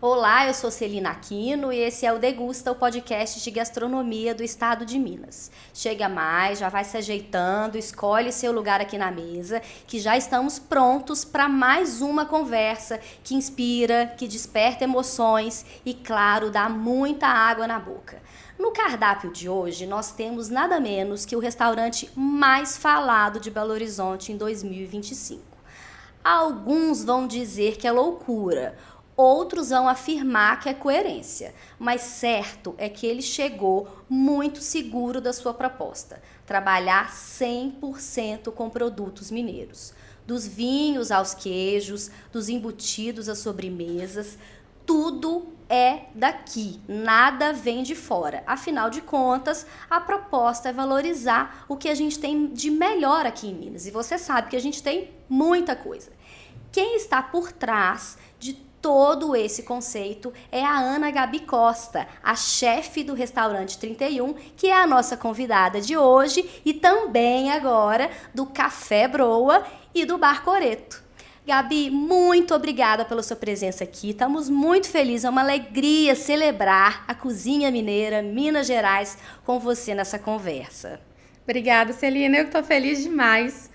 Olá, eu sou Celina Aquino e esse é o Degusta, o podcast de gastronomia do estado de Minas. Chega mais, já vai se ajeitando, escolhe seu lugar aqui na mesa, que já estamos prontos para mais uma conversa que inspira, que desperta emoções e, claro, dá muita água na boca. No cardápio de hoje, nós temos nada menos que o restaurante mais falado de Belo Horizonte em 2025. Alguns vão dizer que é loucura, outros vão afirmar que é coerência, mas certo é que ele chegou muito seguro da sua proposta, trabalhar 100% com produtos mineiros. Dos vinhos aos queijos, dos embutidos às sobremesas, tudo é daqui, nada vem de fora. Afinal de contas, a proposta é valorizar o que a gente tem de melhor aqui em Minas. E você sabe que a gente tem muita coisa. Quem está por trás de todo esse conceito é a Ana Gabi Costa, a chefe do Restaurante 31, que é a nossa convidada de hoje e também agora do Café Broa e do Bar Coreto. Gabi, muito obrigada pela sua presença aqui. Estamos muito felizes, é uma alegria celebrar a cozinha mineira, Minas Gerais, com você nessa conversa. Obrigada, Celina. Eu estou feliz demais.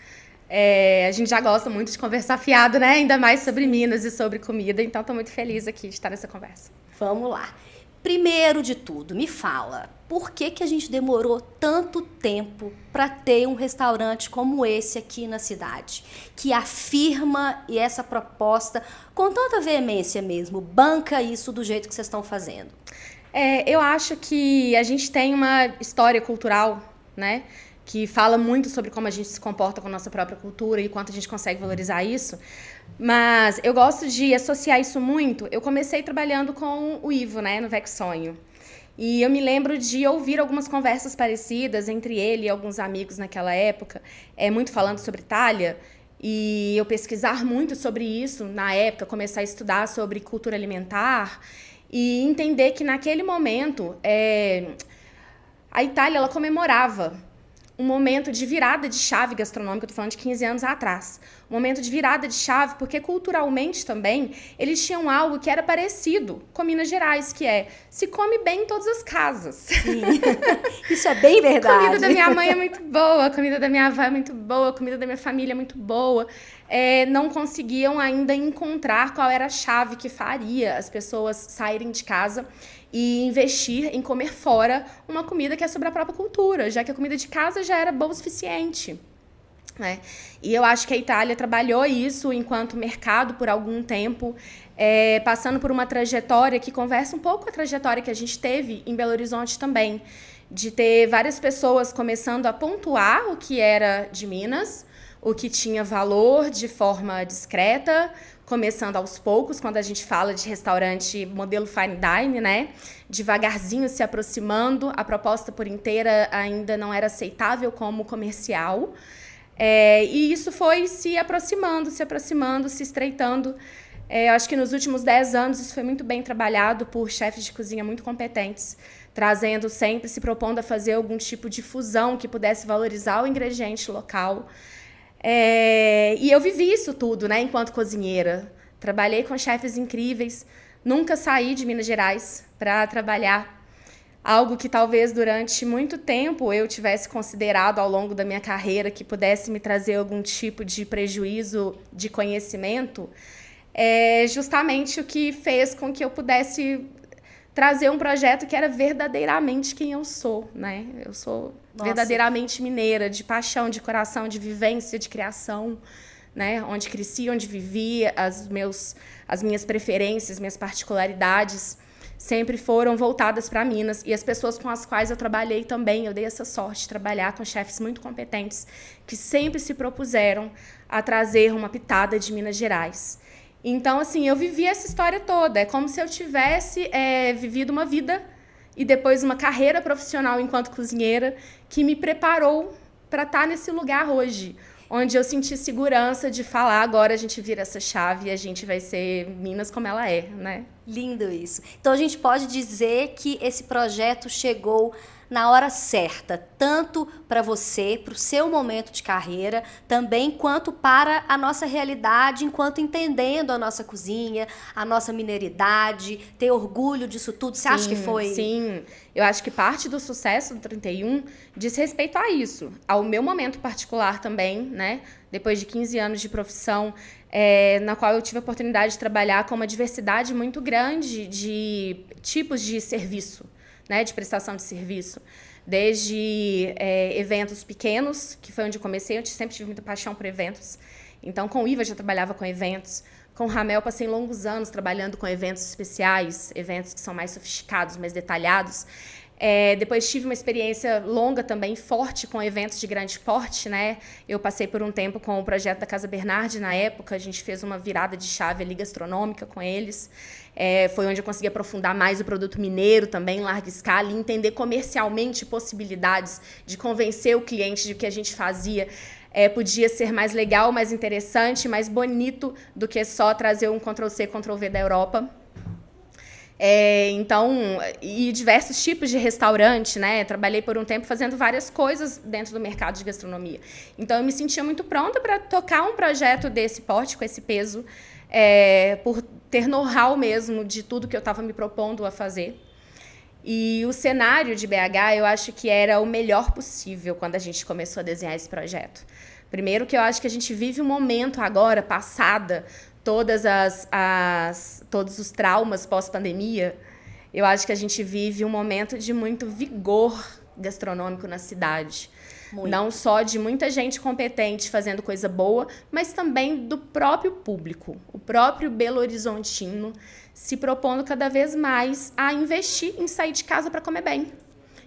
A gente já gosta muito de conversar fiado, né? Ainda mais sobre Minas e sobre comida. Então, estou muito feliz aqui de estar nessa conversa. Vamos lá. Primeiro de tudo, me fala, por que a gente demorou tanto tempo para ter um restaurante como esse aqui na cidade? Que afirma essa proposta com tanta veemência mesmo, banca isso do jeito que vocês estão fazendo. Eu acho que a gente tem uma história cultural, né? Que fala muito sobre como a gente se comporta com a nossa própria cultura e quanto a gente consegue valorizar isso. Mas eu gosto de associar isso muito. Eu comecei trabalhando com o Ivo, né, no Vex Sonho. E eu me lembro de ouvir algumas conversas parecidas entre ele e alguns amigos naquela época, muito falando sobre Itália. E eu pesquisar muito sobre isso na época, começar a estudar sobre cultura alimentar e entender que naquele momento a Itália ela comemorava um momento de virada de chave gastronômica, eu tô falando de 15 anos atrás. Um momento de virada de chave, porque culturalmente também, eles tinham algo que era parecido com Minas Gerais, que se come bem em todas as casas. Sim. Isso é bem verdade. A comida da minha mãe é muito boa, a comida da minha avó é muito boa, a comida da minha família é muito boa. Não conseguiam ainda encontrar qual era a chave que faria as pessoas saírem de casa e investir em comer fora uma comida que é sobre a própria cultura, já que a comida de casa já era boa o suficiente, né? E eu acho que a Itália trabalhou isso enquanto mercado por algum tempo, passando por uma trajetória que conversa um pouco com a trajetória que a gente teve em Belo Horizonte também, de ter várias pessoas começando a pontuar o que era de Minas, o que tinha valor de forma discreta, começando aos poucos, quando a gente fala de restaurante modelo fine dining, né? Devagarzinho se aproximando, a proposta por inteira ainda não era aceitável como comercial. E isso foi se aproximando, se estreitando. Eu acho que nos últimos 10 anos isso foi muito bem trabalhado por chefes de cozinha muito competentes, trazendo sempre, se propondo a fazer algum tipo de fusão que pudesse valorizar o ingrediente local. E eu vivi isso tudo, né, enquanto cozinheira. Trabalhei com chefes incríveis, nunca saí de Minas Gerais para trabalhar. Algo que talvez durante muito tempo eu tivesse considerado ao longo da minha carreira que pudesse me trazer algum tipo de prejuízo de conhecimento, justamente o que fez com que eu pudesse trazer um projeto que era verdadeiramente quem eu sou, né? Eu sou verdadeiramente mineira, de paixão, de coração, de vivência, de criação, né? Onde cresci, onde vivi, as minhas preferências, minhas particularidades sempre foram voltadas para Minas. E as pessoas com as quais eu trabalhei também, eu dei essa sorte de trabalhar com chefes muito competentes que sempre se propuseram a trazer uma pitada de Minas Gerais. Então, assim, eu vivi essa história toda. É como se eu tivesse vivido uma vida e depois uma carreira profissional enquanto cozinheira que me preparou para estar nesse lugar hoje, onde eu senti segurança de falar, agora a gente vira essa chave e a gente vai ser Minas como ela é, né? Lindo isso. Então, a gente pode dizer que esse projeto chegou na hora certa, tanto para você, para o seu momento de carreira, também quanto para a nossa realidade, enquanto entendendo a nossa cozinha, a nossa mineiridade, ter orgulho disso tudo? Você acha que foi? Sim, eu acho que parte do sucesso do 31 diz respeito a isso, ao meu momento particular também, né? Depois de 15 anos de profissão, na qual eu tive a oportunidade de trabalhar com uma diversidade muito grande de tipos de serviço, né, de prestação de serviço. Desde eventos pequenos, que foi onde eu comecei, eu sempre tive muita paixão por eventos. Então, com o IVA, já trabalhava com eventos. Com o Ramel, passei longos anos trabalhando com eventos especiais, eventos que são mais sofisticados, mais detalhados. Depois tive uma experiência longa também, forte, com eventos de grande porte, né? Eu passei por um tempo com o projeto da Casa Bernardi na época, a gente fez uma virada de chave ali gastronômica com eles. Foi onde eu consegui aprofundar mais o produto mineiro também, em larga escala, e entender comercialmente possibilidades de convencer o cliente de que a gente fazia podia ser mais legal, mais interessante, mais bonito do que só trazer um Ctrl+C, Ctrl+V da Europa. Então, e diversos tipos de restaurante, né? Trabalhei por um tempo fazendo várias coisas dentro do mercado de gastronomia. Então, eu me sentia muito pronta para tocar um projeto desse porte, com esse peso, por ter know-how mesmo de tudo que eu estava me propondo a fazer. E o cenário de BH, eu acho que era o melhor possível quando a gente começou a desenhar esse projeto. Primeiro que eu acho que a gente vive um momento agora, passada todos os traumas pós-pandemia, eu acho que a gente vive um momento de muito vigor gastronômico na cidade. Muito. Não só de muita gente competente fazendo coisa boa, mas também do próprio público. O próprio Belo Horizontino se propondo cada vez mais a investir em sair de casa para comer bem.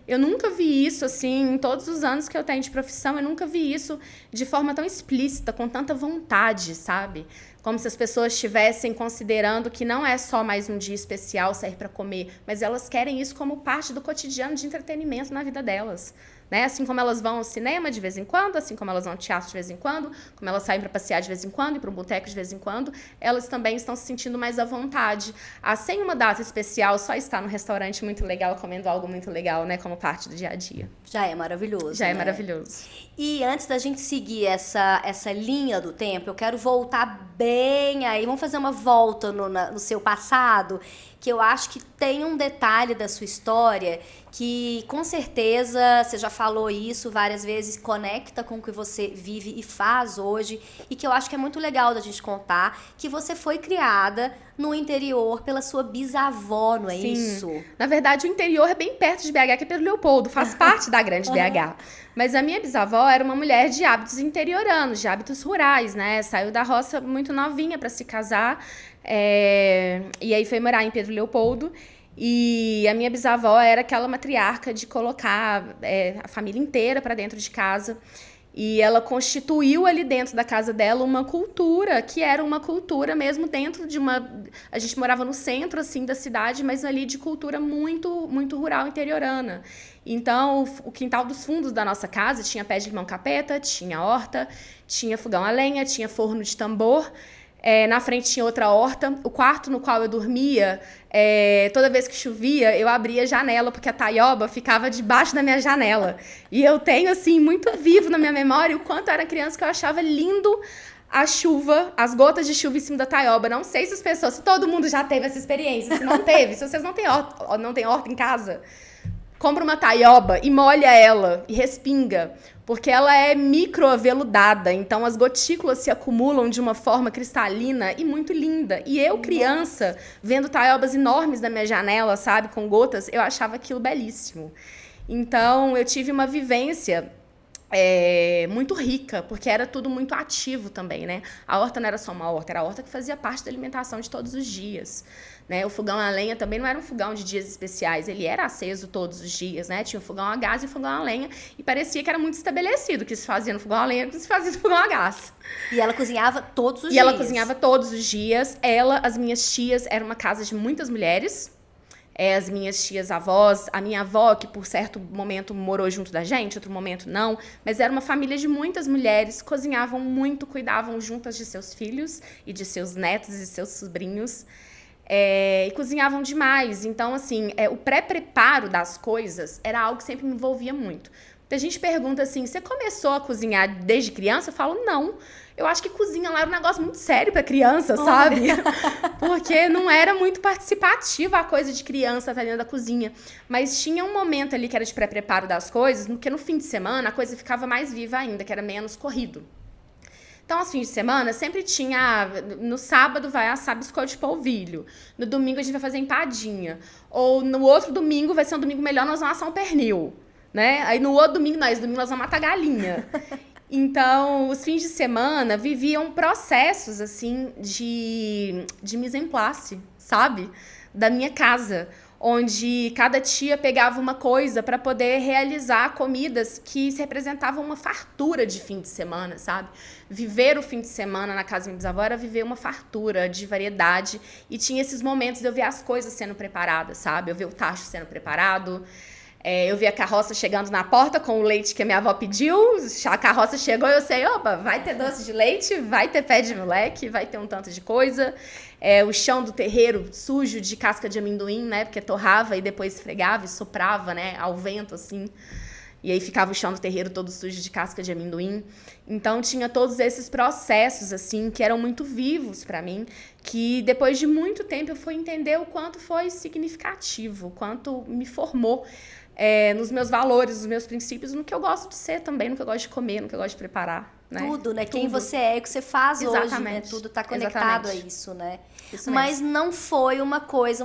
Eu nunca vi isso, assim, em todos os anos que eu tenho de profissão, eu nunca vi isso de forma tão explícita, com tanta vontade, sabe? Como se as pessoas estivessem considerando que não é só mais um dia especial sair para comer, mas elas querem isso como parte do cotidiano de entretenimento na vida delas. Né? Assim como elas vão ao cinema de vez em quando, assim como elas vão ao teatro de vez em quando, como elas saem para passear de vez em quando e para um boteco de vez em quando, elas também estão se sentindo mais à vontade. Sem uma data especial, só estar num restaurante muito legal, comendo algo muito legal, né? Como parte do dia a dia. Já é maravilhoso. Já é maravilhoso. E antes da gente seguir essa linha do tempo, eu quero voltar bem aí. Vamos fazer uma volta no seu passado, que eu acho que tem um detalhe da sua história que, com certeza, você já falou isso várias vezes, conecta com o que você vive e faz hoje, e que eu acho que é muito legal da gente contar, que você foi criada no interior pela sua bisavó, não é Sim. isso? Na verdade, o interior é bem perto de BH, que é Pedro Leopoldo, faz parte da grande BH. Mas a minha bisavó era uma mulher de hábitos interioranos, de hábitos rurais, né? Saiu da roça muito novinha para se casar, e aí foi morar em Pedro Leopoldo. E a minha bisavó era aquela matriarca de colocar a família inteira para dentro de casa. E ela constituiu ali dentro da casa dela uma cultura, que era uma cultura mesmo dentro de uma... A gente morava no centro, assim, da cidade, mas ali de cultura muito, muito rural, interiorana. Então, o quintal dos fundos da nossa casa tinha pé de limão capeta, tinha horta, tinha fogão a lenha, tinha forno de tambor. Na frente tinha outra horta. O quarto no qual eu dormia, toda vez que chovia, eu abria a janela, porque a taioba ficava debaixo da minha janela. E eu tenho, assim, muito vivo na minha memória o quanto eu era criança, que eu achava lindo a chuva, as gotas de chuva em cima da taioba. Não sei se todo mundo já teve essa experiência. Se não teve, se vocês não têm horta em casa, compra uma taioba e molha ela e respinga, porque ela é microaveludada, então as gotículas se acumulam de uma forma cristalina e muito linda. E eu, criança, vendo taiobas enormes na minha janela, sabe, com gotas, eu achava aquilo belíssimo. Então, eu tive uma vivência muito rica, porque era tudo muito ativo também, né? A horta não era só uma horta, era a horta que fazia parte da alimentação de todos os dias. Né? O fogão a lenha também não era um fogão de dias especiais, ele era aceso todos os dias, né? Tinha o fogão a gás e o fogão a lenha, e parecia que era muito estabelecido o que se fazia no fogão a lenha e o que se fazia no fogão a gás. E ela cozinhava todos os dias? E ela cozinhava todos os dias. As minhas tias, era uma casa de muitas mulheres, as minhas tias-avós, a minha avó, que por certo momento morou junto da gente, outro momento não, mas era uma família de muitas mulheres, cozinhavam muito, cuidavam juntas de seus filhos e de seus netos e seus sobrinhos. E cozinhavam demais. Então, assim, o pré-preparo das coisas era algo que sempre me envolvia muito. Muita gente pergunta assim, você começou a cozinhar desde criança? Eu falo, não. Eu acho que cozinha lá era um negócio muito sério pra criança, sabe? Porque não era muito participativa a coisa de criança estar dentro da cozinha. Mas tinha um momento ali que era de pré-preparo das coisas, porque no fim de semana a coisa ficava mais viva ainda, que era menos corrido. Então, aos fins de semana, sempre tinha... No sábado vai assar biscoito de polvilho. No domingo a gente vai fazer empadinha. Ou no outro domingo vai ser um domingo melhor, nós vamos assar um pernil. Né? Aí no outro domingo, nós vamos matar galinha. Então, os fins de semana viviam processos, assim, de mise en place, sabe? Da minha casa, onde cada tia pegava uma coisa para poder realizar comidas que representavam uma fartura de fim de semana, sabe? Viver o fim de semana na casa da minha bisavó era viver uma fartura de variedade e tinha esses momentos de eu ver as coisas sendo preparadas, sabe? Eu ver o tacho sendo preparado. Eu vi a carroça chegando na porta com o leite que a minha avó pediu. A carroça chegou e eu sei, opa, vai ter doce de leite, vai ter pé de moleque, vai ter um tanto de coisa. O chão do terreiro sujo de casca de amendoim, né? Porque torrava e depois esfregava e soprava, né? Ao vento, assim. E aí ficava o chão do terreiro todo sujo de casca de amendoim. Então tinha todos esses processos, assim, que eram muito vivos para mim, que depois de muito tempo eu fui entender o quanto foi significativo, o quanto me formou. Nos meus valores, nos meus princípios, no que eu gosto de ser também, no que eu gosto de comer, no que eu gosto de preparar. Né? Tudo, né? Tudo. Quem você é, o que você faz Exatamente. hoje, né? Tudo tá conectado a isso, né? Isso Mas não foi uma coisa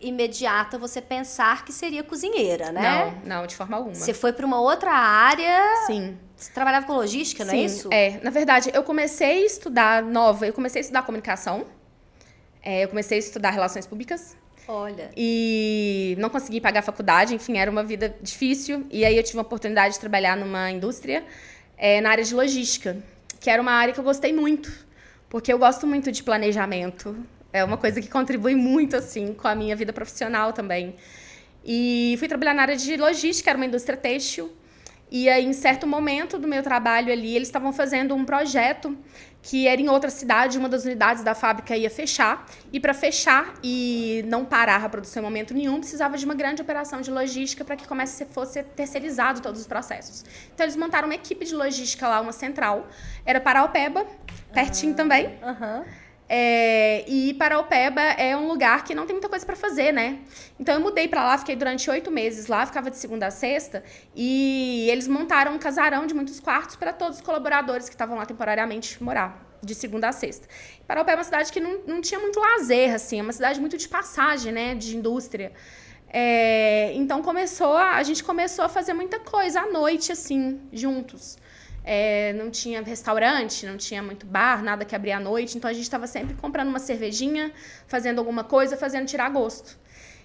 imediata você pensar que seria cozinheira, né? Não, de forma alguma. Você foi para uma outra área. Sim. Você trabalhava com logística, não é isso? Na verdade, eu comecei a estudar comunicação. Eu comecei a estudar relações públicas. Olha. E não consegui pagar a faculdade, enfim, era uma vida difícil. E aí eu tive a oportunidade de trabalhar numa indústria na área de logística, que era uma área que eu gostei muito, porque eu gosto muito de planejamento. É uma coisa que contribui muito, assim, com a minha vida profissional também. E fui trabalhar na área de logística, era uma indústria têxtil. E aí, em certo momento do meu trabalho ali, eles estavam fazendo um projeto que era em outra cidade, uma das unidades da fábrica ia fechar. E para fechar e não parar a produção em momento nenhum, precisava de uma grande operação de logística para que fosse terceirizado todos os processos. Então, eles montaram uma equipe de logística lá, uma central. Era Paraupeba, pertinho também. E Paraupeba é um lugar que não tem muita coisa para fazer, né? Então eu mudei para lá, fiquei durante 8 meses lá, ficava de segunda a sexta, e eles montaram um casarão de muitos quartos para todos os colaboradores que estavam lá temporariamente morar, de segunda a sexta. Paraupeba é uma cidade que não tinha muito lazer, assim, é uma cidade muito de passagem, né, de indústria. Então a gente começou a fazer muita coisa à noite, assim, juntos. Não tinha restaurante, não tinha muito bar, nada que abria à noite. Então, a gente estava sempre comprando uma cervejinha, fazendo alguma coisa, fazendo tirar gosto.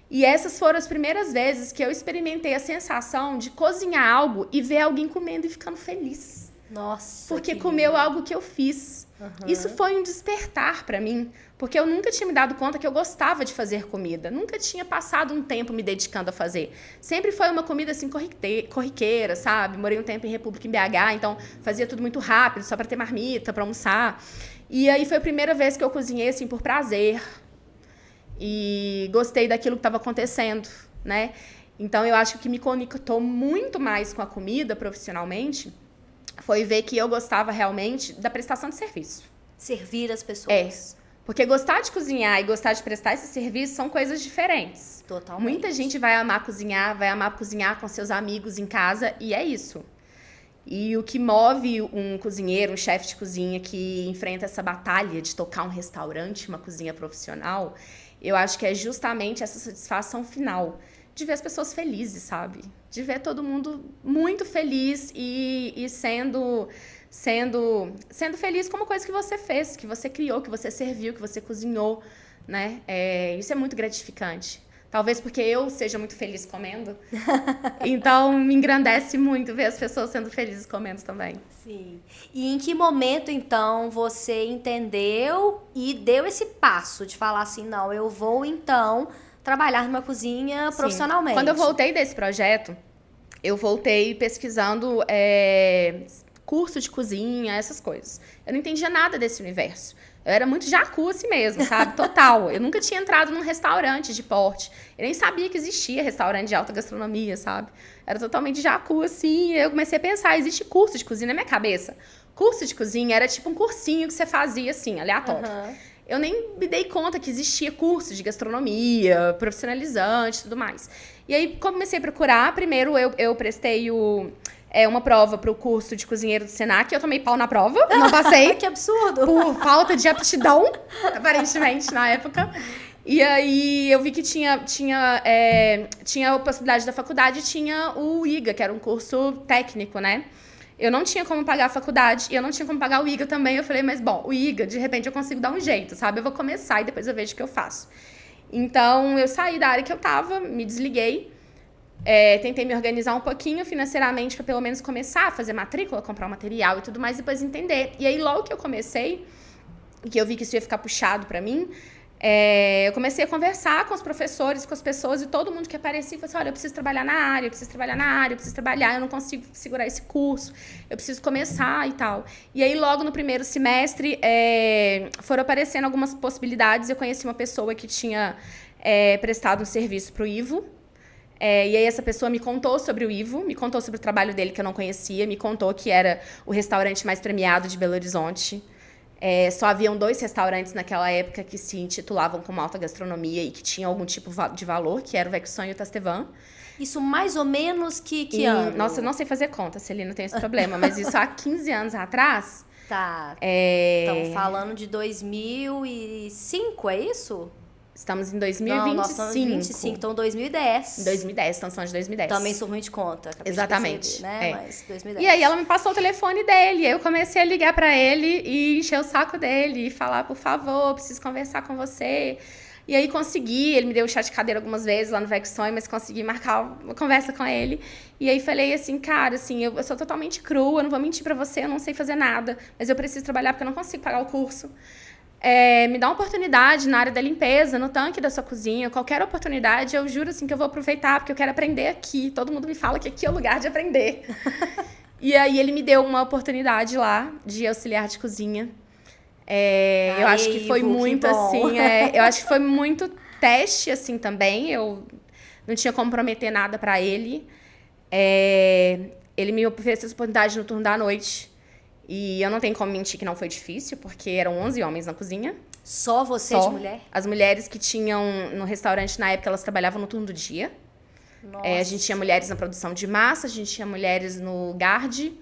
E essas foram as primeiras vezes que eu experimentei a sensação de cozinhar algo e ver alguém comendo e ficando feliz. Nossa, porque comeu algo que eu fiz. Isso foi um despertar para mim, porque eu nunca tinha me dado conta que eu gostava de fazer comida. Nunca tinha passado um tempo me dedicando a fazer. Sempre foi uma comida assim corriqueira, sabe? Morei um tempo em República, em BH, então fazia tudo muito rápido, só para ter marmita, para almoçar. E aí foi a primeira vez que eu cozinhei assim por prazer. E gostei daquilo que estava acontecendo, né? Então eu acho que o que me conectou muito mais com a comida profissionalmente foi ver que eu gostava realmente da prestação de serviço. Servir as pessoas. Porque gostar de cozinhar e gostar de prestar esse serviço são coisas diferentes. Totalmente. Muita gente vai amar cozinhar com seus amigos em casa, e é isso. E o que move um cozinheiro, um chefe de cozinha que enfrenta essa batalha de tocar um restaurante, uma cozinha profissional, eu acho que é justamente essa satisfação final de ver as pessoas felizes, sabe? De ver todo mundo muito feliz e sendo feliz com uma coisa que você fez, que você criou, que você serviu, que você cozinhou, né? Isso é muito gratificante. Talvez porque eu seja muito feliz comendo. Então, me engrandece muito ver as pessoas sendo felizes comendo também. Sim. E em que momento, então, você entendeu e deu esse passo de falar assim, não, eu vou, então, trabalhar numa cozinha profissionalmente? Quando eu voltei desse projeto, eu voltei pesquisando curso de cozinha, essas coisas. Eu não entendia nada desse universo. Eu era muito jacuzzi mesmo, sabe? Total. Eu nunca tinha entrado num restaurante de porte. Eu nem sabia que existia restaurante de alta gastronomia, sabe? Era totalmente jacu, assim. Eu comecei a pensar, existe curso de cozinha na minha cabeça. Curso de cozinha era tipo um cursinho que você fazia, assim, aleatório. Aham. Eu nem me dei conta que existia curso de gastronomia, profissionalizante e tudo mais. E aí comecei a procurar. Primeiro eu prestei uma prova para o curso de cozinheiro do Senac. Eu tomei pau na prova, não passei. Que absurdo! Por falta de aptidão, aparentemente, na época. E aí eu vi que tinha a possibilidade da faculdade, tinha o IGA, que era um curso técnico, né? Eu não tinha como pagar a faculdade e eu não tinha como pagar o IGA também. Eu falei, mas bom, o IGA, de repente eu consigo dar um jeito, sabe? Eu vou começar e depois eu vejo o que eu faço. Então, eu saí da área que eu tava, me desliguei. Tentei me organizar um pouquinho financeiramente para pelo menos começar a fazer matrícula, comprar o material e tudo mais, e depois entender. E aí, logo que eu comecei, que eu vi que isso ia ficar puxado para mim, eu comecei a conversar com os professores, com as pessoas, e todo mundo que aparecia e falou assim, olha, eu preciso trabalhar na área, eu preciso trabalhar na área, eu preciso trabalhar, eu não consigo segurar esse curso, eu preciso começar e tal. E aí, logo no primeiro semestre, foram aparecendo algumas possibilidades. Eu conheci uma pessoa que tinha prestado um serviço para o Ivo. E aí essa pessoa me contou sobre o Ivo, me contou sobre o trabalho dele que eu não conhecia, me contou que era o restaurante mais premiado de Belo Horizonte. Só haviam 2 restaurantes naquela época que se intitulavam como alta gastronomia e que tinham algum tipo de valor, que era o Vexon e o Tastevan. Isso mais ou menos que ano? Nossa, eu não sei fazer conta, Celina, tem esse problema, mas isso há 15 anos atrás. Tá. Estamos falando de 2005, é isso? Estamos em Não, 2025. nós estamos em 25, então 2010. 2010, estamos falando de 2010. Também sou ruim de conta. Exatamente. De perceber, né? Mas 2010. E aí ela me passou o telefone dele, aí eu comecei a ligar pra ele e encher o saco dele e falar, por favor, preciso conversar com você. E aí consegui, ele me deu o chá de cadeira algumas vezes lá no Vexon, mas consegui marcar uma conversa com ele. E aí falei assim, cara, assim, eu sou totalmente crua, eu não vou mentir pra você, eu não sei fazer nada, mas eu preciso trabalhar porque eu não consigo pagar o curso. Me dá uma oportunidade na área da limpeza, no tanque da sua cozinha, qualquer oportunidade, eu juro assim que eu vou aproveitar, porque eu quero aprender aqui. Todo mundo me fala que aqui é o lugar de aprender. E aí ele me deu uma oportunidade lá de auxiliar de cozinha. Eu acho que foi muito assim, eu acho que foi muito teste assim também. Eu não tinha como prometer nada pra ele. Ele me ofereceu essa oportunidade no turno da noite. E eu não tenho como mentir que não foi difícil, porque eram 11 homens na cozinha. Só você de mulher? As mulheres que tinham no restaurante na época, elas trabalhavam no turno do dia. Nossa. A gente tinha mulheres na produção de massa, a gente tinha mulheres no guarde,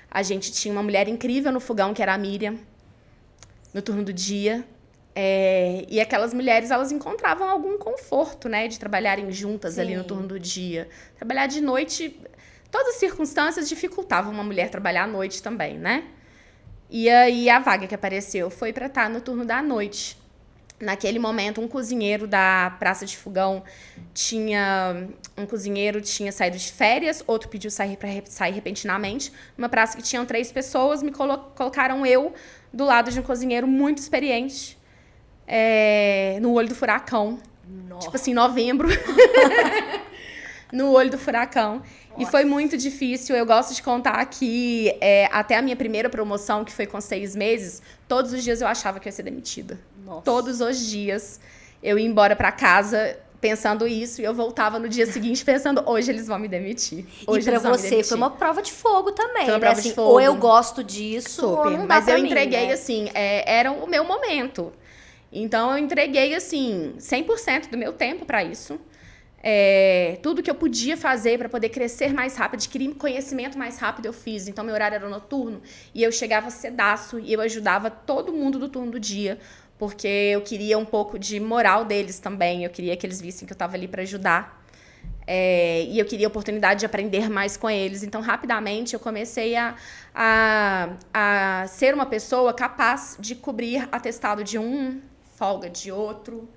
a gente tinha uma mulher incrível no fogão, que era a Miriam, no turno do dia. E aquelas mulheres, elas encontravam algum conforto, né, de trabalharem juntas ali no turno do dia. Trabalhar de noite, todas as circunstâncias dificultavam uma mulher trabalhar à noite também, né? E aí a vaga que apareceu foi para estar no turno da noite. Naquele momento, um cozinheiro da Praça de Fogão tinha saído de férias, outro pediu para sair repentinamente. Numa praça que tinham 3 pessoas, me colocaram eu do lado de um cozinheiro muito experiente, no olho do furacão. Nossa. Tipo assim, novembro. No olho do furacão. Nossa. E foi muito difícil. Eu gosto de contar que até a minha primeira promoção, que foi com 6 meses, todos os dias eu achava que eu ia ser demitida. Nossa. Todos os dias eu ia embora pra casa pensando isso, e eu voltava no dia seguinte pensando, hoje eles vão me demitir. Hoje e pra você foi uma prova de fogo também, foi uma né? prova assim, de fogo. Ou eu gosto disso, super, ou não dá mas pra eu mim, entreguei, né? assim, era o meu momento. Então eu entreguei, assim, 100% do meu tempo pra isso. Tudo que eu podia fazer para poder crescer mais rápido, adquirir conhecimento mais rápido, eu fiz. Então, meu horário era noturno e eu chegava cedaço e eu ajudava todo mundo do turno do dia, porque eu queria um pouco de moral deles também. Eu queria que eles vissem que eu estava ali para ajudar. E eu queria a oportunidade de aprender mais com eles. Então, rapidamente, eu comecei a ser uma pessoa capaz de cobrir atestado de um, folga de outro.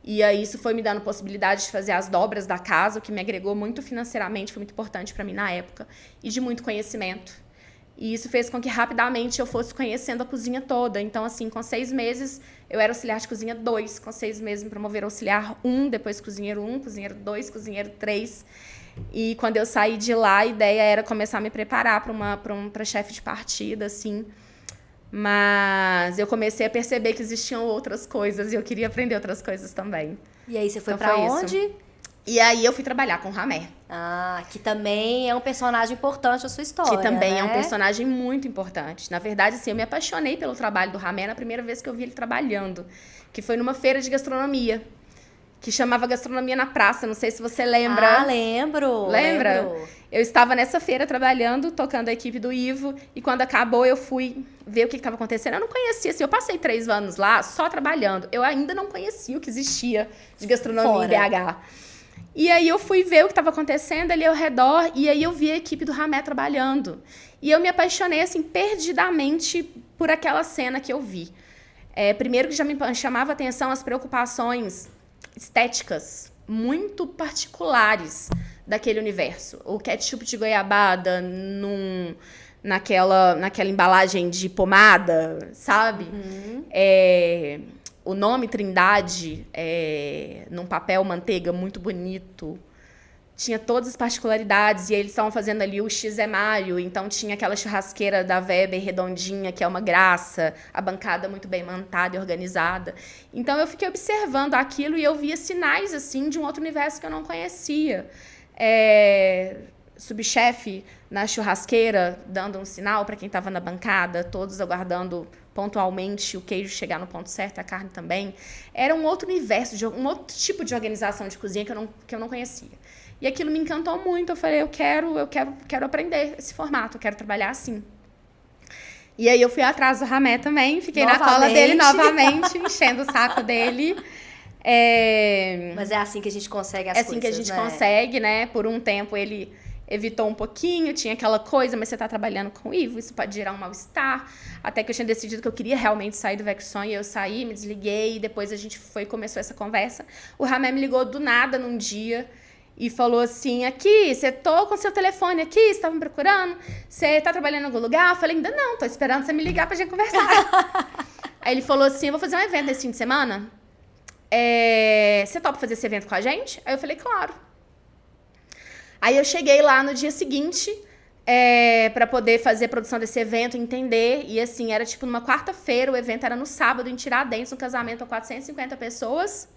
E aí isso foi me dando possibilidade de fazer as dobras da casa, o que me agregou muito financeiramente, foi muito importante para mim na época, e de muito conhecimento. E isso fez com que rapidamente eu fosse conhecendo a cozinha toda. Então, assim, com 6 meses, eu era auxiliar de cozinha 2. Com 6 meses, me promoveram auxiliar 1, depois cozinheiro 1, cozinheiro 2, cozinheiro 3. E quando eu saí de lá, a ideia era começar a me preparar para chefe de partida, assim. Mas eu comecei a perceber que existiam outras coisas e eu queria aprender outras coisas também. E aí você foi Então pra foi onde? isso. E aí eu fui trabalhar com o Ramé. Ah, que também é um personagem importante da sua história, Que também né? é um personagem muito importante. Na verdade, assim, eu me apaixonei pelo trabalho do Ramé na primeira vez que eu vi ele trabalhando. Que foi numa feira de gastronomia. Que chamava Gastronomia na Praça. Não sei se você lembra. Ah, lembro. Lembra? Lembro. Eu estava nessa feira trabalhando, tocando a equipe do Ivo. E quando acabou, eu fui ver o que estava acontecendo. Eu não conhecia, assim, eu passei 3 anos lá só trabalhando. Eu ainda não conhecia o que existia de gastronomia em BH. E aí eu fui ver o que estava acontecendo ali ao redor. E aí eu vi a equipe do Ramé trabalhando. E eu me apaixonei, assim, perdidamente por aquela cena que eu vi. Primeiro que já me chamava a atenção as preocupações estéticas muito particulares daquele universo. O ketchup de goiabada naquela embalagem de pomada, sabe? Uhum. O nome Trindade, num papel manteiga muito bonito. Tinha todas as particularidades, e eles estavam fazendo ali o X é Mário, então tinha aquela churrasqueira da Weber redondinha, que é uma graça, a bancada muito bem montada e organizada. Então eu fiquei observando aquilo e eu via sinais assim de um outro universo que eu não conhecia. Subchefe na churrasqueira, dando um sinal para quem estava na bancada, todos aguardando pontualmente o queijo chegar no ponto certo, a carne também. Era um outro universo, um outro tipo de organização de cozinha que eu não conhecia. E aquilo me encantou muito. Eu falei, eu quero aprender esse formato, eu quero trabalhar assim. E aí eu fui atrás do Ramé também, fiquei na cola dele novamente, enchendo o saco dele. Mas é assim que a gente consegue as coisas, É assim que a gente consegue, né? Por um tempo ele evitou um pouquinho, tinha aquela coisa, mas você tá trabalhando com o Ivo, isso pode gerar um mal-estar. Até que eu tinha decidido que eu queria realmente sair do Vexon, e eu saí, me desliguei, e depois a gente começou essa conversa. O Ramé me ligou do nada num dia e falou assim, aqui, você tô com seu telefone aqui, você tava me procurando? Você tá trabalhando em algum lugar? Eu falei, ainda não, tô esperando você me ligar pra gente conversar. Aí ele falou assim, eu vou fazer um evento esse fim de semana, você topa fazer esse evento com a gente? Aí eu falei, claro. Aí eu cheguei lá no dia seguinte, pra poder fazer a produção desse evento, entender, e assim, era tipo numa quarta-feira, o evento era no sábado, em Tiradentes, um casamento para 450 pessoas.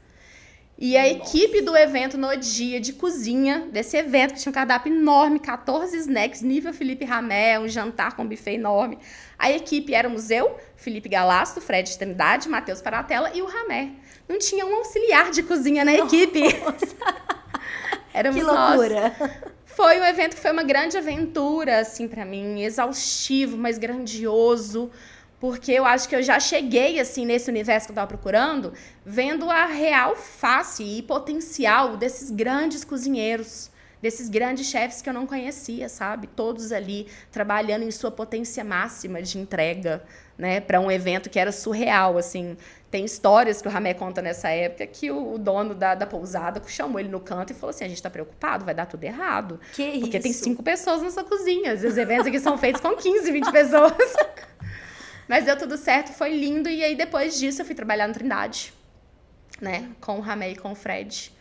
E a equipe do evento no dia de cozinha desse evento, que tinha um cardápio enorme, 14 snacks, nível Felipe Ramé, um jantar com buffet enorme. A equipe éramos eu, Felipe Galasto, Fred Trindade, Matheus Paratella e o Ramé. Não tinha um auxiliar de cozinha na equipe. Éramos que loucura! Nós. Foi um evento que foi uma grande aventura, assim, pra mim, exaustivo, mas grandioso. Porque eu acho que eu já cheguei, assim, nesse universo que eu estava procurando, vendo a real face e potencial desses grandes cozinheiros, desses grandes chefes que eu não conhecia, sabe? Todos ali trabalhando em sua potência máxima de entrega, né? Para um evento que era surreal, assim. Tem histórias que o Ramé conta nessa época que o dono da pousada chamou ele no canto e falou assim, a gente está preocupado, vai dar tudo errado. Porque tem 5 pessoas na sua cozinha. Os eventos aqui são feitos com 15, 20 pessoas. Mas deu tudo certo, foi lindo. E aí, depois disso, eu fui trabalhar no Trindade, né? Com o Ramé e com o Fred.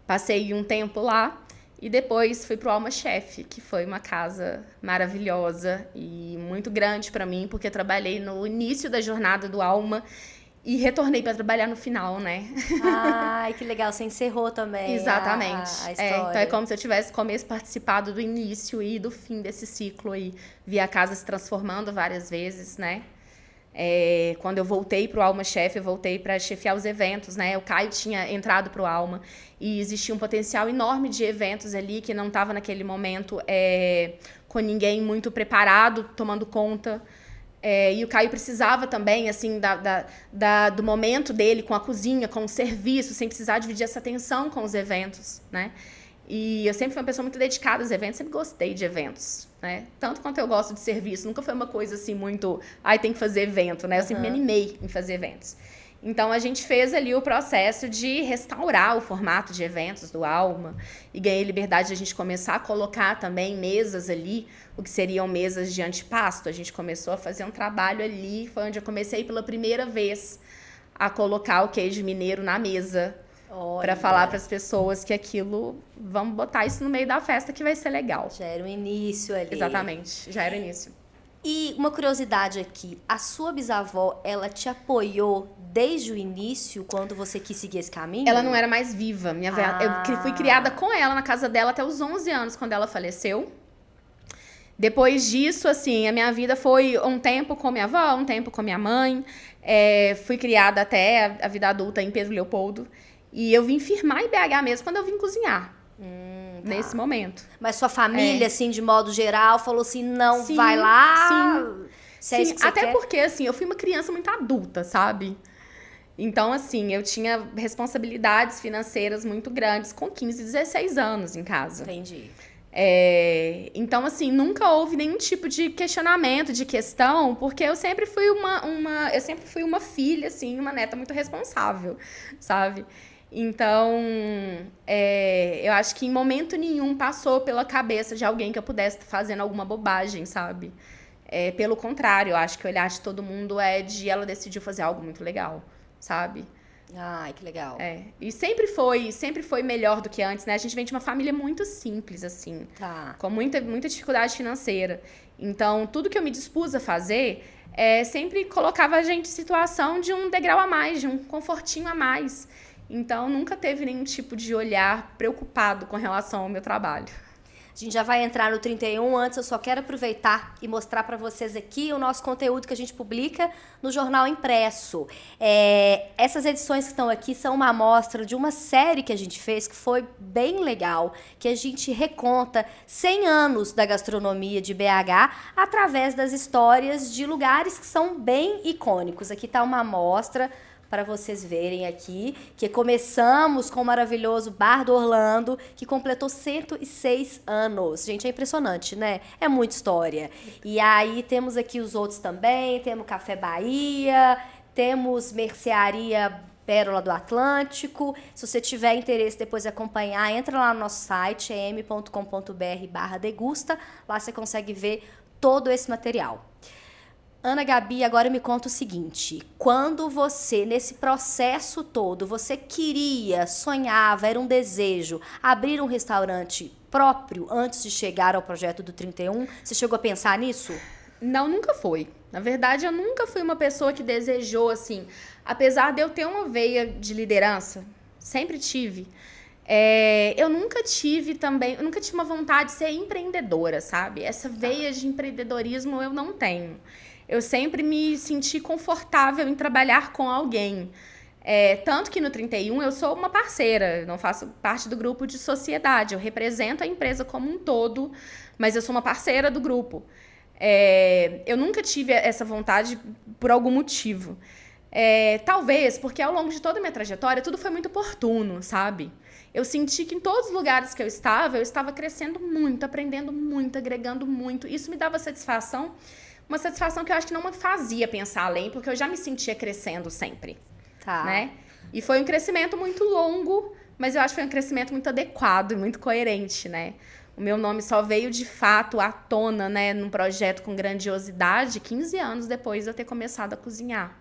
Passei um tempo lá. E depois fui pro Alma Chef, que foi uma casa maravilhosa e muito grande para mim, porque eu trabalhei no início da jornada do Alma e retornei para trabalhar no final, né? Ai, que legal. Você encerrou também. Exatamente. A história. Então é como se eu tivesse participado do início e do fim desse ciclo aí. Vi a casa se transformando várias vezes, né? Quando eu voltei para o Alma Chef, eu voltei para chefiar os eventos, né? O Caio tinha entrado para o Alma e existia um potencial enorme de eventos ali que não estava naquele momento com ninguém muito preparado, tomando conta. E o Caio precisava também, assim, do momento dele com a cozinha, com o serviço, sem precisar dividir essa atenção com os eventos, né? E eu sempre fui uma pessoa muito dedicada aos eventos, sempre gostei de eventos, né? Tanto quanto eu gosto de serviço, nunca foi uma coisa assim muito, tem que fazer evento, né? Eu sempre me animei em fazer eventos. Então, a gente fez ali o processo de restaurar o formato de eventos do Alma e ganhei liberdade de a gente começar a colocar também mesas ali, o que seriam mesas de antipasto. A gente começou a fazer um trabalho ali, foi onde eu comecei pela primeira vez a colocar o queijo mineiro na mesa, para falar para as pessoas que aquilo, vamos botar isso no meio da festa que vai ser legal. Já era o início ali. Exatamente, já era o início. E uma curiosidade aqui, a sua bisavó, ela te apoiou desde o início, quando você quis seguir esse caminho? Ela não era mais viva. Eu fui criada com ela na casa dela até os 11 anos, quando ela faleceu. Depois disso, assim, a minha vida foi um tempo com minha avó, um tempo com minha mãe. Fui criada até a vida adulta em Pedro Leopoldo. E eu vim firmar em BH mesmo quando eu vim cozinhar. Nesse momento. Mas sua família, assim, de modo geral, falou assim, não, Sim, vai lá, sim. se é isso que você Até quer. porque, assim, eu fui uma criança muito adulta, sabe? Então, assim, eu tinha responsabilidades financeiras muito grandes com 15, 16 anos em casa. Entendi. Então, assim, nunca houve nenhum tipo de questionamento, de questão, porque eu sempre fui eu sempre fui uma filha, assim, uma neta muito responsável, sabe? Então, eu acho que em momento nenhum passou pela cabeça de alguém que eu pudesse estar fazendo alguma bobagem, sabe? Pelo contrário, eu acho que o olhar de todo mundo é de ela decidiu fazer algo muito legal, sabe? Ai, que legal. E sempre foi melhor do que antes, né? A gente vem de uma família muito simples, assim. Tá. Com muita dificuldade financeira. Então, tudo que eu me dispus a fazer sempre colocava a gente em situação de um degrau a mais, de um confortinho a mais. Então, nunca teve nenhum tipo de olhar preocupado com relação ao meu trabalho. A gente já vai entrar no 31, antes eu só quero aproveitar e mostrar para vocês aqui o nosso conteúdo que a gente publica no jornal impresso. Essas edições que estão aqui são uma amostra de uma série que a gente fez que foi bem legal, que a gente reconta 100 anos da gastronomia de BH através das histórias de lugares que são bem icônicos. Aqui está uma amostra para vocês verem aqui, que começamos com o maravilhoso Bar do Orlando, que completou 106 anos. Gente, é impressionante, né? É muita história. E aí temos aqui os outros também, temos Café Bahia, temos Mercearia Pérola do Atlântico. Se você tiver interesse depois de acompanhar, entra lá no nosso site, em.com.br/degusta, lá você consegue ver todo esse material. Ana Gabi, agora me conta o seguinte, quando você, nesse processo todo, você queria, sonhava, era um desejo, abrir um restaurante próprio antes de chegar ao projeto do 31, você chegou a pensar nisso? Não, nunca foi. Na verdade, eu nunca fui uma pessoa que desejou, assim, apesar de eu ter uma veia de liderança, sempre tive, eu nunca tive uma vontade de ser empreendedora, sabe? Essa veia de empreendedorismo eu não tenho. Eu sempre me senti confortável em trabalhar com alguém. Tanto que no 31 eu sou uma parceira, eu não faço parte do grupo de sociedade. Eu represento a empresa como um todo, mas eu sou uma parceira do grupo. Eu nunca tive essa vontade por algum motivo. Talvez porque ao longo de toda a minha trajetória tudo foi muito oportuno, sabe? Eu senti que em todos os lugares que eu estava crescendo muito, aprendendo muito, agregando muito. Isso me dava satisfação. Uma satisfação que eu acho que não me fazia pensar além, porque eu já me sentia crescendo sempre, né? E foi um crescimento muito longo, mas eu acho que foi um crescimento muito adequado e muito coerente, né? O meu nome só veio de fato à tona, né, num projeto com grandiosidade 15 anos depois de eu ter começado a cozinhar.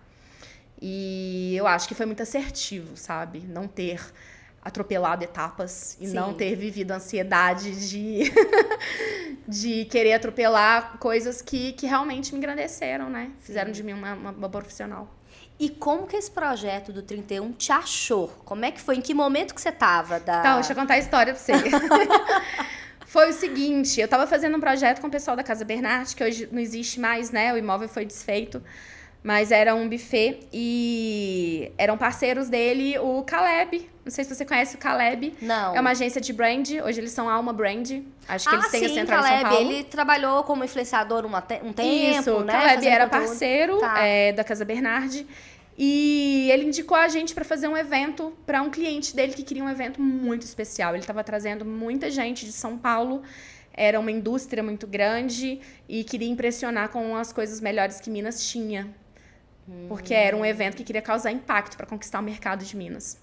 E eu acho que foi muito assertivo, sabe? Não ter atropelado etapas e não ter vivido ansiedade de querer atropelar coisas que realmente me engrandeceram, né? Fizeram de mim uma profissional. E como que esse projeto do 31 te achou? Como é que foi? Em que momento que você tava? Então, deixa eu contar a história pra você. Foi o seguinte, eu tava fazendo um projeto com o pessoal da Casa Bernardi, que hoje não existe mais, né? O imóvel foi desfeito. Mas era um buffet e eram parceiros dele o Caleb. Não sei se você conhece o Caleb. Não. É uma agência de brand. Hoje eles são Alma Brand. Acho que eles têm a central Caleb, em São Paulo. Ele trabalhou como influenciador um tempo, Isso, né? Caleb Fazendo era conteúdo. parceiro da Casa Bernardi. E ele indicou a gente para fazer um evento para um cliente dele que queria um evento muito especial. Ele estava trazendo muita gente de São Paulo. Era uma indústria muito grande e queria impressionar com as coisas melhores que Minas tinha. Porque era um evento que queria causar impacto para conquistar o mercado de Minas.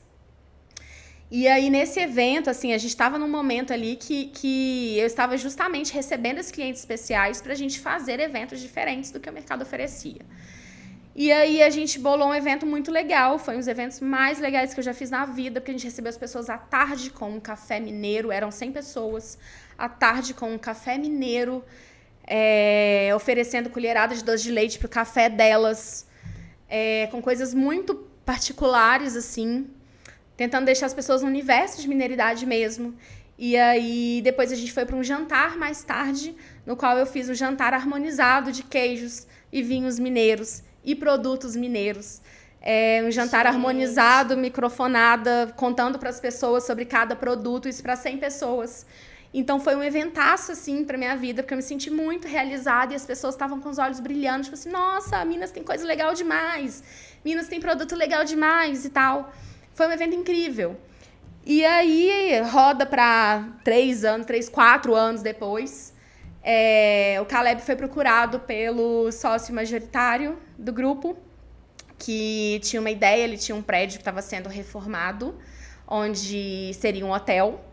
E aí, nesse evento, assim, a gente estava num momento ali que eu estava justamente recebendo esses clientes especiais para a gente fazer eventos diferentes do que o mercado oferecia. E aí, a gente bolou um evento muito legal. Foi um dos eventos mais legais que eu já fiz na vida, porque a gente recebeu as pessoas à tarde com um café mineiro. Eram 100 pessoas. À tarde com um café mineiro. oferecendo colherada de doce de leite pro café delas, com coisas muito particulares, assim, tentando deixar as pessoas no universo de mineiridade mesmo. E aí, depois a gente foi para um jantar mais tarde, no qual eu fiz um jantar harmonizado de queijos e vinhos mineiros e produtos mineiros. Um jantar harmonizado, microfonada, contando para as pessoas sobre cada produto, isso para 100 pessoas. Então foi um eventaço, assim, pra minha vida, porque eu me senti muito realizada e as pessoas estavam com os olhos brilhando, tipo assim, nossa, Minas tem coisa legal demais, Minas tem produto legal demais e tal. Foi um evento incrível. E aí, roda pra 4 anos depois, o Caleb foi procurado pelo sócio majoritário do grupo, que tinha uma ideia, ele tinha um prédio que estava sendo reformado, onde seria um hotel.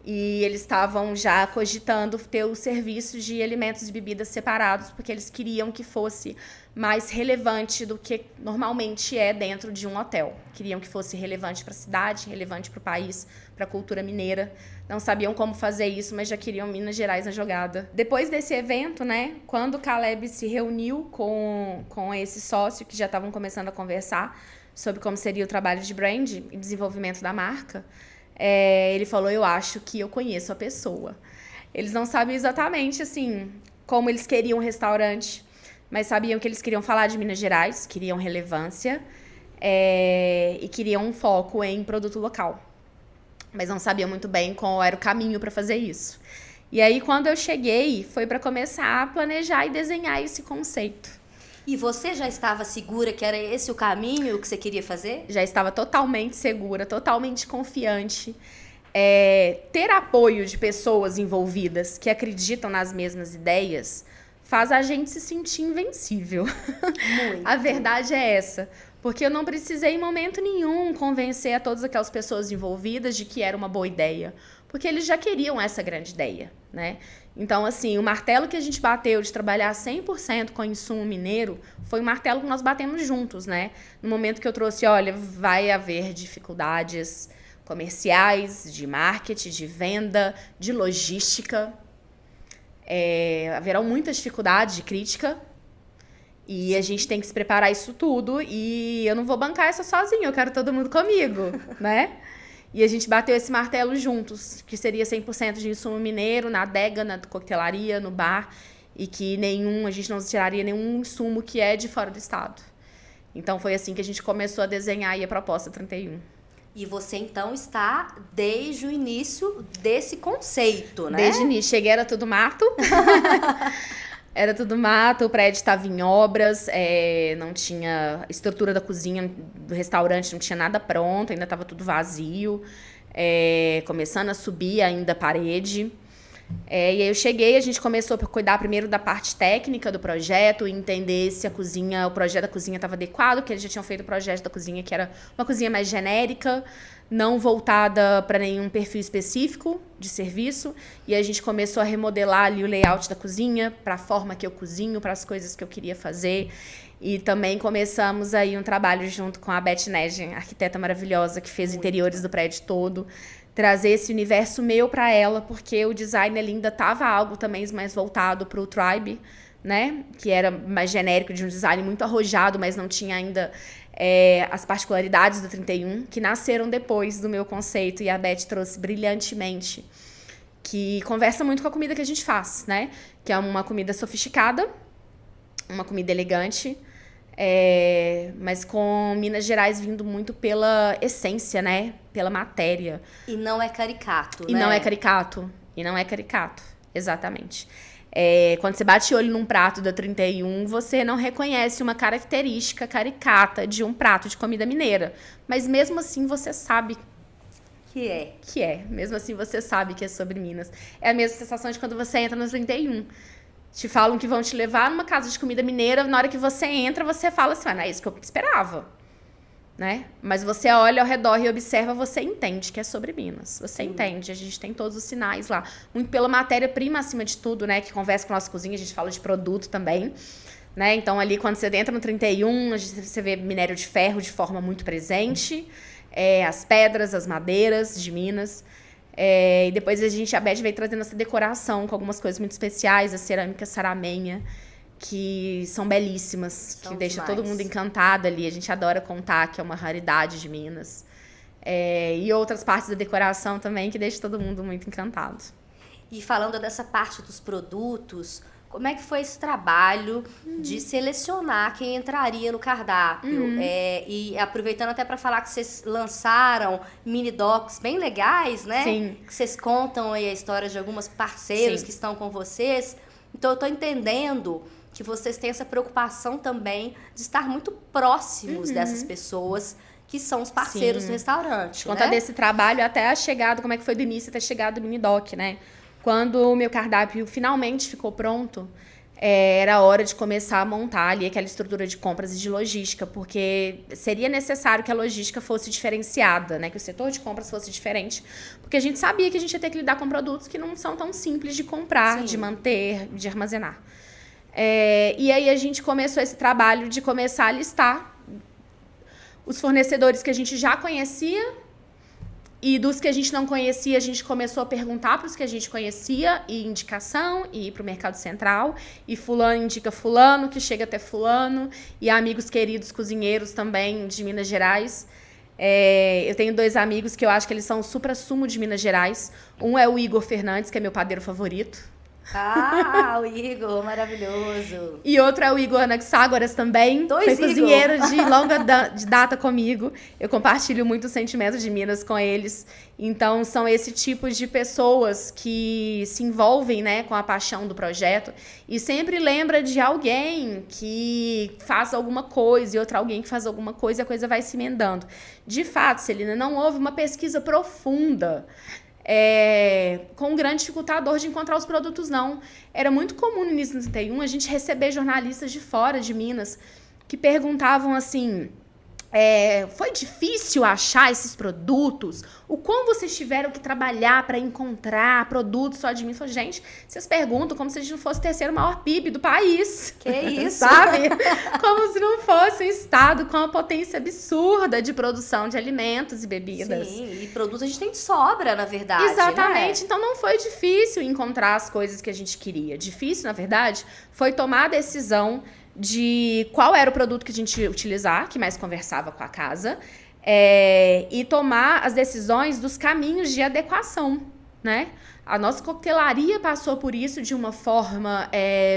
E eles estavam já cogitando ter os serviços de alimentos e bebidas separados, porque eles queriam que fosse mais relevante do que normalmente é dentro de um hotel. Queriam que fosse relevante para a cidade, relevante para o país, para a cultura mineira. Não sabiam como fazer isso, mas já queriam Minas Gerais na jogada. Depois desse evento, né, quando o Caleb se reuniu com esse sócio, que já estavam começando a conversar sobre como seria o trabalho de brand e desenvolvimento da marca, ele falou, eu acho que eu conheço a pessoa. Eles não sabiam exatamente, assim, como eles queriam um restaurante, mas sabiam que eles queriam falar de Minas Gerais, queriam relevância, e queriam um foco em produto local. Mas não sabiam muito bem qual era o caminho para fazer isso. E aí, quando eu cheguei, foi para começar a planejar e desenhar esse conceito. E você já estava segura que era esse o caminho que você queria fazer? Já estava totalmente segura, totalmente confiante. Ter apoio de pessoas envolvidas que acreditam nas mesmas ideias faz a gente se sentir invencível. Muito. A verdade é essa. Porque eu não precisei em momento nenhum convencer a todas aquelas pessoas envolvidas de que era uma boa ideia. Porque eles já queriam essa grande ideia, né? Então, assim, o martelo que a gente bateu de trabalhar 100% com insumo mineiro foi um martelo que nós batemos juntos, né? No momento que eu trouxe, olha, vai haver dificuldades comerciais, de marketing, de venda, de logística. Haverão muitas dificuldades de crítica. E a gente tem que se preparar isso tudo. E eu não vou bancar essa sozinha, eu quero todo mundo comigo, né? E a gente bateu esse martelo juntos, que seria 100% de insumo mineiro, na adega, na coquetelaria, no bar, e que a gente não tiraria nenhum insumo que é de fora do estado. Então foi assim que a gente começou a desenhar aí a proposta 31. E você, então, está desde o início desse conceito, né? Desde o início. Cheguei, era tudo mato. Era tudo mato, o prédio estava em obras, não tinha estrutura da cozinha, do restaurante, não tinha nada pronto, ainda estava tudo vazio, começando a subir ainda a parede. E aí eu cheguei, a gente começou a cuidar primeiro da parte técnica do projeto, entender se o projeto da cozinha estava adequado, porque eles já tinham feito o projeto da cozinha que era uma cozinha mais genérica, não voltada para nenhum perfil específico de serviço. E a gente começou a remodelar ali o layout da cozinha, para a forma que eu cozinho, para as coisas que eu queria fazer. E também começamos aí um trabalho junto com a Beth Negen, arquiteta maravilhosa, que fez interiores do prédio todo, trazer esse universo meu para ela, porque o design ali ainda estava algo também mais voltado para o Tribe, né? Que era mais genérico, de um design muito arrojado, mas não tinha ainda as particularidades do 31, que nasceram depois do meu conceito, e a Beth trouxe brilhantemente, que conversa muito com a comida que a gente faz, né? Que é uma comida sofisticada, uma comida elegante, mas com Minas Gerais vindo muito pela essência, né? Pela matéria. E não é caricato, E né? não é caricato. E não é caricato, exatamente. Quando você bate o olho num prato da 31, você não reconhece uma característica caricata de um prato de comida mineira. Mas mesmo assim você sabe que é. Mesmo assim você sabe que é sobre Minas. É a mesma sensação de quando você entra no 31. Te falam que vão te levar numa casa de comida mineira, na hora que você entra, você fala assim, não é isso que eu esperava. Né? Mas você olha ao redor e observa, você entende que é sobre Minas. Você entende, a gente tem todos os sinais lá. Muito pela matéria-prima, acima de tudo, né? Que conversa com a nossa cozinha, a gente fala de produto também. Né? Então, ali, quando você entra no 31, você vê minério de ferro de forma muito presente. As pedras, as madeiras de Minas. E depois a Beth veio trazendo essa decoração com algumas coisas muito especiais, a cerâmica saramenha, que são belíssimas, que deixa todo mundo encantado ali. A gente adora contar que é uma raridade de Minas. E outras partes da decoração também que deixa todo mundo muito encantado. E falando dessa parte dos produtos, como é que foi esse trabalho de selecionar quem entraria no cardápio? E aproveitando até para falar que vocês lançaram mini docs bem legais, né? Sim. Que vocês contam aí a história de algumas parceiros que estão com vocês. Então eu tô entendendo que vocês têm essa preocupação também de estar muito próximos dessas pessoas que são os parceiros do restaurante, Conta desse trabalho até a chegada, como é que foi do início até a chegada do mini doc, né? Quando o meu cardápio finalmente ficou pronto, era hora de começar a montar ali aquela estrutura de compras e de logística, porque seria necessário que a logística fosse diferenciada, né? Que o setor de compras fosse diferente, porque a gente sabia que a gente ia ter que lidar com produtos que não são tão simples de comprar, de manter, de armazenar. E aí a gente começou esse trabalho de começar a listar os fornecedores que a gente já conhecia. E dos que a gente não conhecia, a gente começou a perguntar para os que a gente conhecia, e indicação, e ir para o Mercado Central, e fulano indica fulano, que chega até fulano, e amigos queridos cozinheiros também de Minas Gerais. Eu tenho 2 amigos que eu acho que eles são o supra-sumo de Minas Gerais. Um é o Igor Fernandes, que é meu padeiro favorito. O Igor, maravilhoso. E outro é o Igor Anaxágoras também. Foi cozinheiro de longa data comigo. Eu compartilho muito os sentimentos de Minas com eles. Então, são esse tipo de pessoas que se envolvem, né, com a paixão do projeto e sempre lembra de alguém que faz alguma coisa e outro alguém que faz alguma coisa e a coisa vai se emendando. De fato, Celina, não houve uma pesquisa profunda com um grande dificultador de encontrar os produtos, não. Era muito comum no início do 31 a gente receber jornalistas de fora de Minas que perguntavam assim: foi difícil achar esses produtos? O quão vocês tiveram que trabalhar para encontrar produtos só de Minas? Falei, gente, vocês perguntam como se a gente não fosse o 3º maior PIB do país. Que isso? Sabe? Como se não fosse um estado com uma potência absurda de produção de alimentos e bebidas. Sim, e produtos a gente tem de sobra, na verdade. Exatamente. Né? Então não foi difícil encontrar as coisas que a gente queria. Difícil, na verdade, foi tomar a decisão de qual era o produto que a gente ia utilizar, que mais conversava com a casa, e tomar as decisões dos caminhos de adequação, né? A nossa coquetelaria passou por isso de uma forma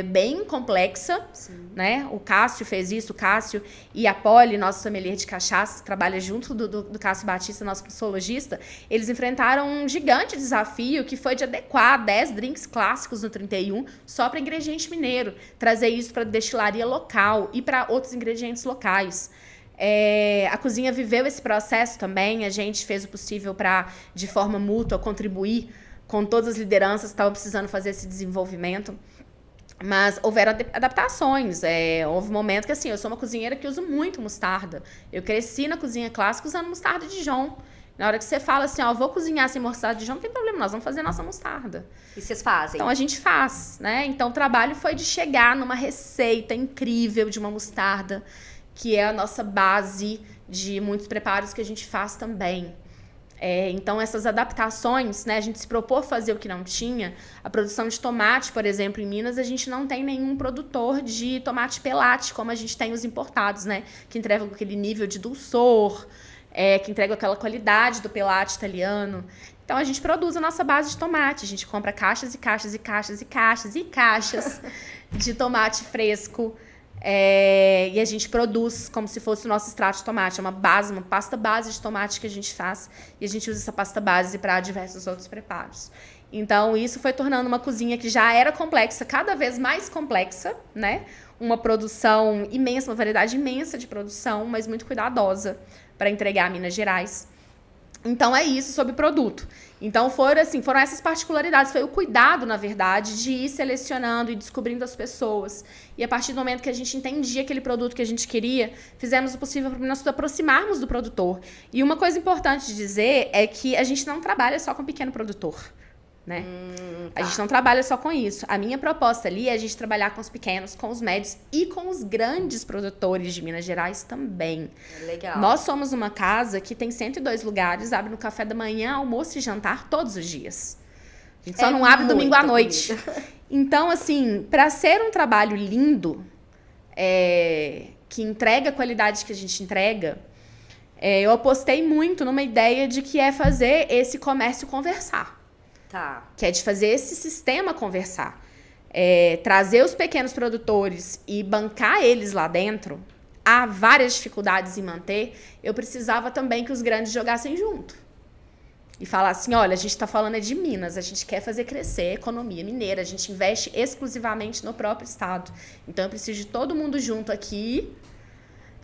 bem complexa, né? O Cássio fez isso, o Cássio e a Poli, nosso sommelier de cachaça, que trabalha junto do Cássio Batista, nosso mixologista, eles enfrentaram um gigante desafio que foi de adequar 10 drinks clássicos no 31 só para ingrediente mineiro, trazer isso para destilaria local e para outros ingredientes locais. A cozinha viveu esse processo também, a gente fez o possível para, de forma mútua, contribuir com todas as lideranças que estavam precisando fazer esse desenvolvimento. Mas houveram adaptações. Houve um momento que, assim, eu sou uma cozinheira que uso muito mostarda. Eu cresci na cozinha clássica usando mostarda Dijon. Na hora que você fala assim, vou cozinhar sem mostarda Dijon, não tem problema, nós vamos fazer nossa mostarda. E vocês fazem? Então, a gente faz, né? Então, o trabalho foi de chegar numa receita incrível de uma mostarda, que é a nossa base de muitos preparos que a gente faz também. Então, essas adaptações, né, a gente se propôs fazer o que não tinha. A produção de tomate, por exemplo, em Minas, a gente não tem nenhum produtor de tomate pelate, como a gente tem os importados, né, que entregam aquele nível de dulçor, que entregam aquela qualidade do pelate italiano. Então, a gente produz a nossa base de tomate. A gente compra caixas e caixas e caixas e caixas e caixas de tomate fresco. E a gente produz como se fosse o nosso extrato de tomate. É uma pasta base de tomate que a gente faz. E a gente usa essa pasta base para diversos outros preparos. Então, isso foi tornando uma cozinha que já era complexa, cada vez mais complexa, né? Uma produção imensa, uma variedade imensa de produção, mas muito cuidadosa para entregar a Minas Gerais. Então, é isso sobre produto. Então, foram essas particularidades. Foi o cuidado, na verdade, de ir selecionando e descobrindo as pessoas. E a partir do momento que a gente entendia aquele produto que a gente queria, fizemos o possível para nós nos aproximarmos do produtor. E uma coisa importante de dizer é que a gente não trabalha só com pequeno produtor, né? A gente não trabalha só com isso. A minha proposta ali é a gente trabalhar com os pequenos, com os médios e com os grandes produtores de Minas Gerais também. Legal. Nós somos uma casa que tem 102 lugares, abre no café da manhã, almoço e jantar todos os dias. A gente só não abre domingo à noite. Então, assim, para ser um trabalho lindo, que entrega a qualidade que a gente entrega, eu apostei muito numa ideia de que é fazer esse comércio conversar. Tá. Que é de fazer esse sistema conversar. Trazer os pequenos produtores e bancar eles lá dentro. Há várias dificuldades em manter. Eu precisava também que os grandes jogassem junto. E falar assim, olha, a gente está falando de Minas, a gente quer fazer crescer a economia mineira, a gente investe exclusivamente no próprio estado. Então eu preciso de todo mundo junto aqui,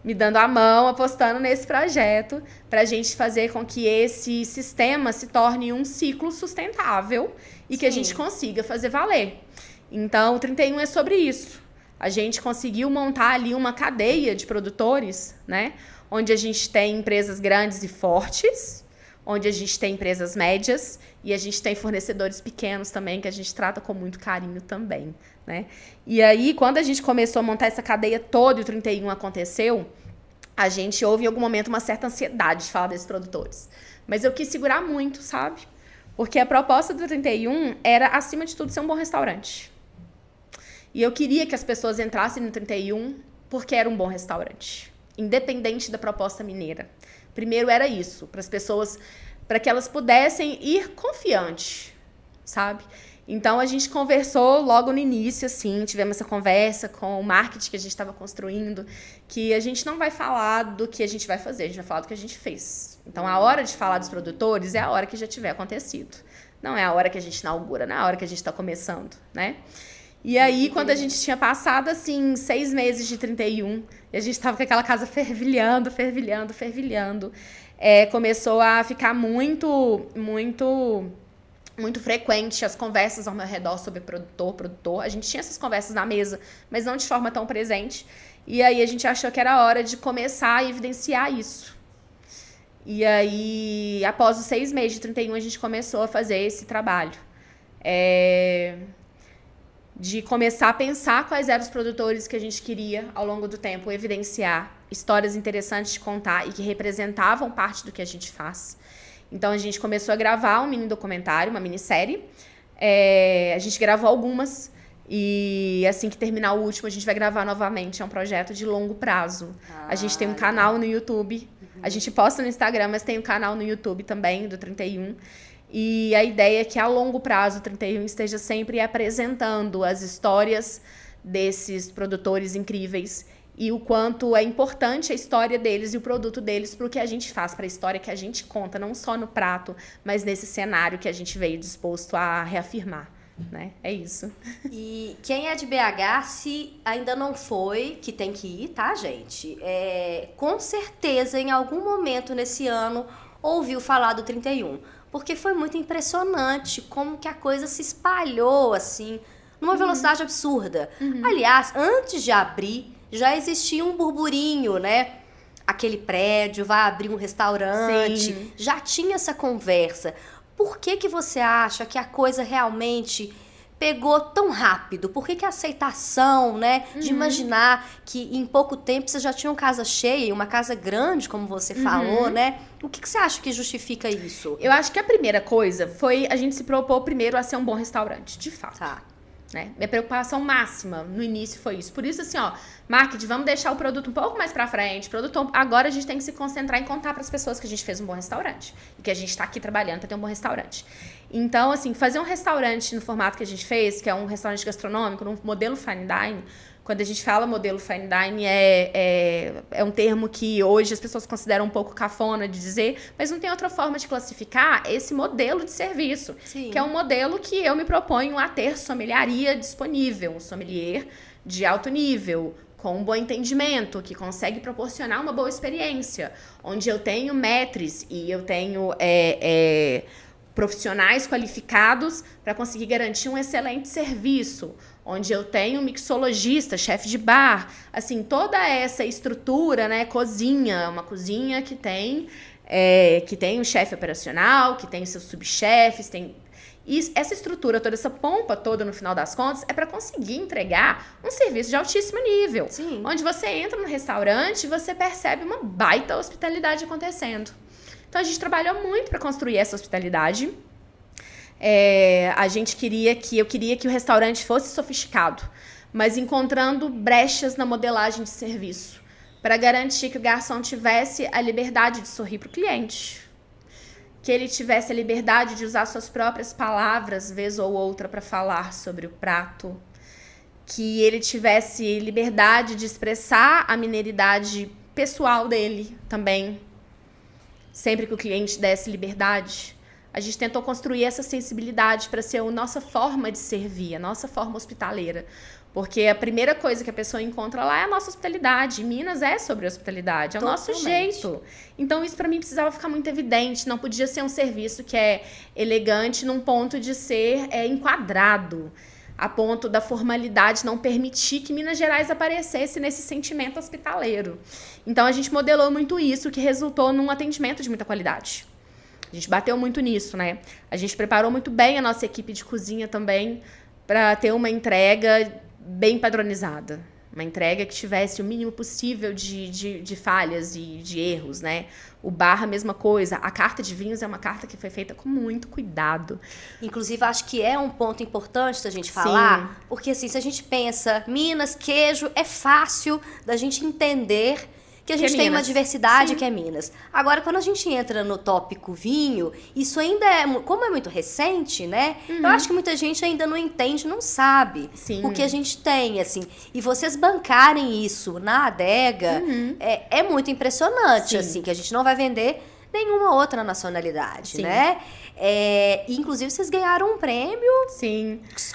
me dando a mão, apostando nesse projeto, para a gente fazer com que esse sistema se torne um ciclo sustentável e que a gente consiga fazer valer. Então, o 31 é sobre isso. A gente conseguiu montar ali uma cadeia de produtores, né? Onde a gente tem empresas grandes e fortes, onde a gente tem empresas médias e a gente tem fornecedores pequenos também, que a gente trata com muito carinho também, né? E aí, quando a gente começou a montar essa cadeia toda e o 31 aconteceu, a gente houve em algum momento uma certa ansiedade de falar desses produtores. Mas eu quis segurar muito, sabe? Porque a proposta do 31 era, acima de tudo, ser um bom restaurante. E eu queria que as pessoas entrassem no 31 porque era um bom restaurante, independente da proposta mineira. Primeiro era isso, para as pessoas, para que elas pudessem ir confiante, sabe? Então, a gente conversou logo no início, assim, tivemos essa conversa com o marketing que a gente estava construindo, que a gente não vai falar do que a gente vai fazer, a gente vai falar do que a gente fez. Então, a hora de falar dos produtores é a hora que já tiver acontecido. Não é a hora que a gente inaugura, não é a hora que a gente está começando, né? E aí, quando a gente tinha passado, assim, 6 meses de 31, e a gente estava com aquela casa fervilhando, começou a ficar muito frequente as conversas ao meu redor sobre produtor. A gente tinha essas conversas na mesa, mas não de forma tão presente. E aí a gente achou que era hora de começar a evidenciar isso. E aí, após os 6 meses de 31, a gente começou a fazer esse trabalho. De começar a pensar quais eram os produtores que a gente queria, ao longo do tempo, evidenciar histórias interessantes de contar e que representavam parte do que a gente faz. Então, a gente começou a gravar um mini documentário, uma minissérie. A gente gravou algumas e assim que terminar o último, a gente vai gravar novamente. É um projeto de longo prazo. A gente tem um canal no YouTube. A gente posta no Instagram, mas tem um canal no YouTube também, do 31. E a ideia é que a longo prazo o 31 esteja sempre apresentando as histórias desses produtores incríveis e o quanto é importante a história deles e o produto deles para o que a gente faz, para a história que a gente conta, não só no prato, mas nesse cenário que a gente veio disposto a reafirmar, né? É isso. E quem é de BH, se ainda não foi, que tem que ir, tá, gente? Com certeza, em algum momento nesse ano, ouviu falar do 31. Porque foi muito impressionante como que a coisa se espalhou, assim, numa velocidade absurda. Aliás, antes de abrir, já existia um burburinho, né? Aquele prédio vai abrir um restaurante. Sim. Já tinha essa conversa. Por que você acha que a coisa realmente pegou tão rápido? Por que a aceitação, né, de imaginar que em pouco tempo vocês já tinham casa cheia, uma casa grande, como você falou, né? O que você acha que justifica isso? Eu acho que a primeira coisa foi a gente se propor primeiro a ser um bom restaurante, de fato. Tá. Né? Minha preocupação máxima no início foi isso. Por isso, assim, ó, marketing, vamos deixar o produto um pouco mais pra frente. Agora a gente tem que se concentrar em contar pras pessoas que a gente fez um bom restaurante. E que a gente tá aqui trabalhando pra ter um bom restaurante. Então, assim, fazer um restaurante no formato que a gente fez, que é um restaurante gastronômico, num modelo fine dining. Quando a gente fala modelo fine dining, é um termo que hoje as pessoas consideram um pouco cafona de dizer, mas não tem outra forma de classificar esse modelo de serviço. Sim. Que é um modelo que eu me proponho a ter sommeliaria disponível, um sommelier de alto nível, com um bom entendimento, que consegue proporcionar uma boa experiência, onde eu tenho maîtres e eu tenho profissionais qualificados para conseguir garantir um excelente serviço, onde eu tenho mixologista, chefe de bar, assim, toda essa estrutura, né, cozinha, uma cozinha que tem que tem um chefe operacional, que tem seus subchefes, tem... E essa estrutura toda, essa pompa toda, no final das contas, é para conseguir entregar um serviço de altíssimo nível. Sim. Onde você entra no restaurante e você percebe uma baita hospitalidade acontecendo. Então, a gente trabalhou muito para construir essa hospitalidade. Eu queria que o restaurante fosse sofisticado, mas encontrando brechas na modelagem de serviço, para garantir que o garçom tivesse a liberdade de sorrir para o cliente, que ele tivesse a liberdade de usar suas próprias palavras, vez ou outra, para falar sobre o prato, que ele tivesse liberdade de expressar a mineiridade pessoal dele também, sempre que o cliente desse liberdade. A gente tentou construir essa sensibilidade para ser a nossa forma de servir, a nossa forma hospitaleira. Porque a primeira coisa que a pessoa encontra lá é a nossa hospitalidade. Minas é sobre hospitalidade, é o nosso jeito. Então, isso para mim precisava ficar muito evidente. Não podia ser um serviço que é elegante num ponto de ser enquadrado, a ponto da formalidade não permitir que Minas Gerais aparecesse nesse sentimento hospitaleiro. Então, a gente modelou muito isso, que resultou num atendimento de muita qualidade. A gente bateu muito nisso, né? A gente preparou muito bem a nossa equipe de cozinha também para ter uma entrega bem padronizada. Uma entrega que tivesse o mínimo possível de falhas e de erros, né? O bar, a mesma coisa. A carta de vinhos é uma carta que foi feita com muito cuidado. Inclusive, acho que é um ponto importante da gente falar, Sim. porque assim, se a gente pensa, Minas, queijo, é fácil da gente entender que a gente tem uma diversidade que é Minas. Agora, quando a gente entra no tópico vinho, isso ainda como é muito recente, né? Eu acho que muita gente ainda não entende, não sabe o que a gente tem, assim. E vocês bancarem isso na adega é muito impressionante, assim, que a gente não vai vender nenhuma outra nacionalidade, né? Inclusive, vocês ganharam um prêmio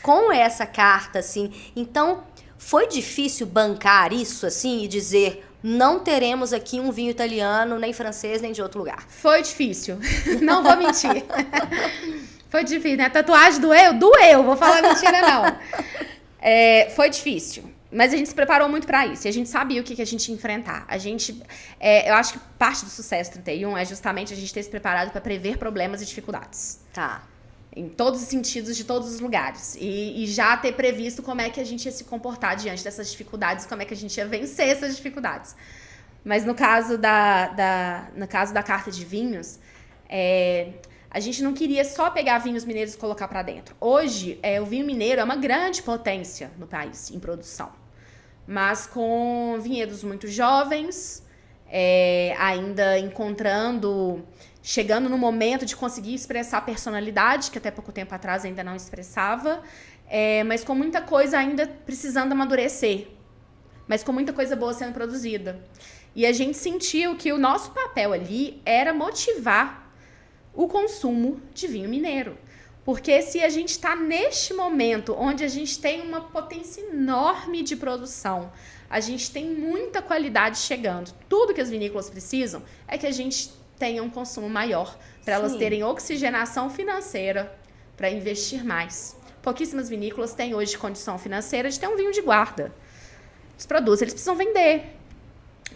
com essa carta, assim. Então, foi difícil bancar isso, assim, e dizer... Não teremos aqui um vinho italiano, nem francês, nem de outro lugar. Foi difícil. Não vou mentir. Foi difícil, né? A tatuagem doeu? Doeu. Vou falar mentira, não. Foi difícil. Mas a gente se preparou muito para isso. E a gente sabia o que a gente ia enfrentar. Eu acho que parte do sucesso 31 é justamente a gente ter se preparado para prever problemas e dificuldades. Tá. Em todos os sentidos, de todos os lugares. E já ter previsto como é que a gente ia se comportar diante dessas dificuldades, como é que a gente ia vencer essas dificuldades. Mas no caso da carta de vinhos, a gente não queria só pegar vinhos mineiros e colocar para dentro. Hoje, o vinho mineiro é uma grande potência no país, em produção. Mas com vinhedos muito jovens, ainda chegando no momento de conseguir expressar a personalidade, que até pouco tempo atrás ainda não expressava, mas com muita coisa ainda precisando amadurecer, mas com muita coisa boa sendo produzida. E a gente sentiu que o nosso papel ali era motivar o consumo de vinho mineiro. Porque se a gente está neste momento onde a gente tem uma potência enorme de produção, a gente tem muita qualidade chegando, tudo que as vinícolas precisam é que a gente tenha um consumo maior, para elas terem oxigenação financeira para investir mais. Pouquíssimas vinícolas têm hoje condição financeira de ter um vinho de guarda. Os produtos, eles precisam vender.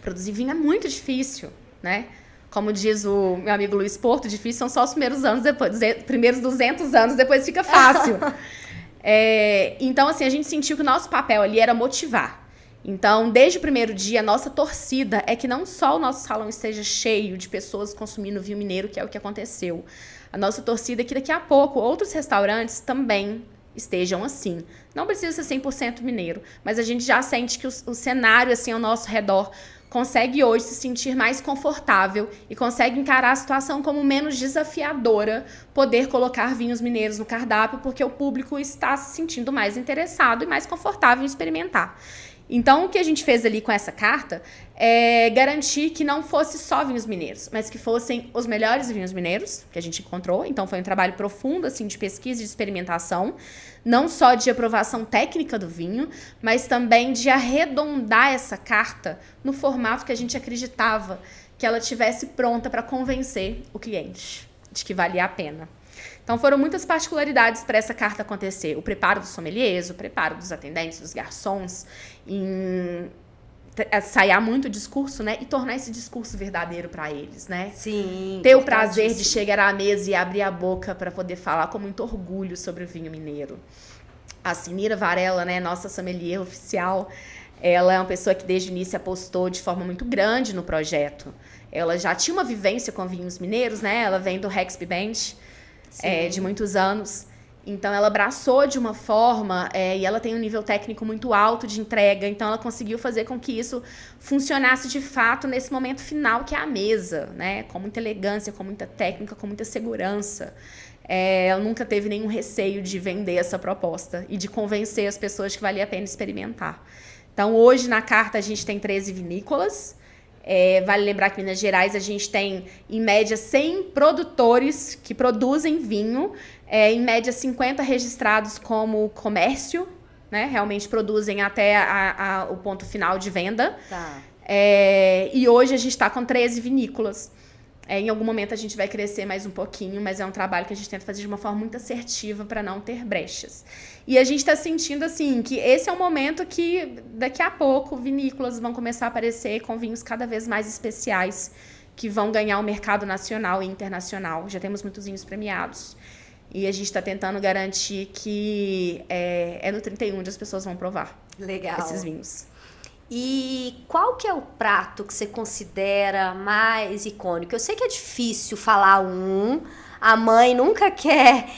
Produzir vinho é muito difícil, né? Como diz o meu amigo Luiz Porto, difícil são só os primeiros anos, primeiros 200 anos, depois fica fácil. Então, assim, a gente sentiu que o nosso papel ali era motivar. Então, desde o primeiro dia, a nossa torcida é que não só o nosso salão esteja cheio de pessoas consumindo vinho mineiro, que é o que aconteceu. A nossa torcida é que daqui a pouco outros restaurantes também estejam assim. Não precisa ser 100% mineiro, mas a gente já sente que o cenário assim ao nosso redor consegue hoje se sentir mais confortável e consegue encarar a situação como menos desafiadora, poder colocar vinhos mineiros no cardápio, porque o público está se sentindo mais interessado e mais confortável em experimentar. Então, o que a gente fez ali com essa carta é garantir que não fosse só vinhos mineiros, mas que fossem os melhores vinhos mineiros que a gente encontrou. Então, foi um trabalho profundo assim, de pesquisa e de experimentação, não só de aprovação técnica do vinho, mas também de arredondar essa carta no formato que a gente acreditava que ela tivesse pronta para convencer o cliente de que valia a pena. Então, foram muitas particularidades para essa carta acontecer. O preparo dos sommeliers, o preparo dos atendentes, dos garçons, em ensaiar muito o discurso, né? E tornar esse discurso verdadeiro para eles, né? Sim. Ter o prazer de chegar à mesa e abrir a boca para poder falar com muito orgulho sobre o vinho mineiro. A Sinira Varela, né, nossa sommelier oficial, ela é uma pessoa que desde o início apostou de forma muito grande no projeto. Ela já tinha uma vivência com vinhos mineiros, né? Ela vem do Rexby Bench, de muitos anos. Então, ela abraçou de uma forma e ela tem um nível técnico muito alto de entrega. Então, ela conseguiu fazer com que isso funcionasse de fato nesse momento final, que é a mesa, né? Com muita elegância, com muita técnica, com muita segurança. Ela nunca teve nenhum receio de vender essa proposta e de convencer as pessoas que valia a pena experimentar. Então, hoje, na carta, a gente tem 13 vinícolas. Vale lembrar que em Minas Gerais a gente tem, em média, 100 produtores que produzem vinho, em média 50 registrados como comércio, né? Realmente produzem até o ponto final de venda. Tá. E hoje a gente está com 13 vinícolas. Em algum momento a gente vai crescer mais um pouquinho, mas é um trabalho que a gente tenta fazer de uma forma muito assertiva para não ter brechas. E a gente está sentindo, assim, que esse é um momento que daqui a pouco vinícolas vão começar a aparecer com vinhos cada vez mais especiais, que vão ganhar o mercado nacional e internacional. Já temos muitos vinhos premiados. E a gente está tentando garantir que no 31 onde as pessoas vão provar esses vinhos. E qual que é o prato que você considera mais icônico? Eu sei que é difícil falar a mãe nunca quer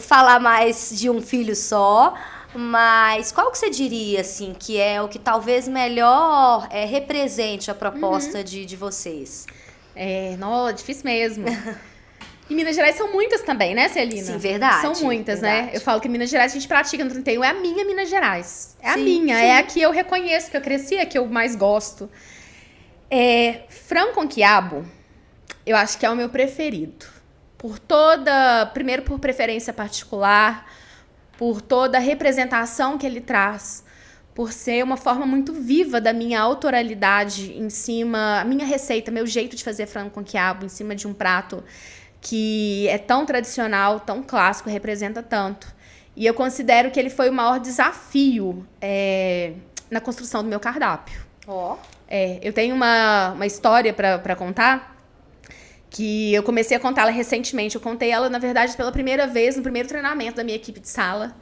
falar mais de um filho só, mas qual que você diria, assim, que é o que talvez melhor represente a proposta de vocês? Difícil mesmo. E Minas Gerais são muitas também, né, Celina? Sim, verdade. São muitas, verdade. né? Eu falo que Minas Gerais a gente pratica no 31, é a minha Minas Gerais. É a minha, sim. é a que eu reconheço, que eu cresci, é a que eu mais gosto. Frango com quiabo, eu acho que é o meu preferido. Primeiro por preferência particular, por toda a representação que ele traz, por ser uma forma muito viva da minha autoralidade em cima, a minha receita, meu jeito de fazer frango com quiabo em cima de um prato que é tão tradicional, tão clássico, representa tanto. E eu considero que ele foi o maior desafio na construção do meu cardápio. Eu tenho uma história para contar, que eu comecei a contá-la recentemente. Eu contei ela, na verdade, pela primeira vez no primeiro treinamento da minha equipe de sala.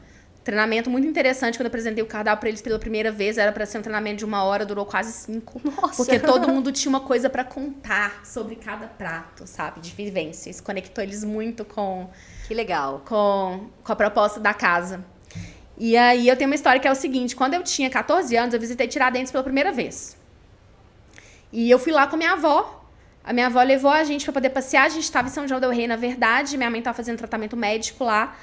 Treinamento muito interessante, quando eu apresentei o cardápio para eles pela primeira vez. Era para ser um treinamento de 1 hora, durou quase 5. Nossa. Porque todo mundo tinha uma coisa para contar sobre cada prato, sabe? De vivência. Isso conectou eles muito com... Que legal. Com a proposta da casa. E aí eu tenho uma história que é o seguinte. Quando eu tinha 14 anos, eu visitei Tiradentes pela primeira vez. E eu fui lá com a minha avó. A minha avó levou a gente para poder passear. A gente estava em São João del Rei, na verdade. Minha mãe estava fazendo tratamento médico lá.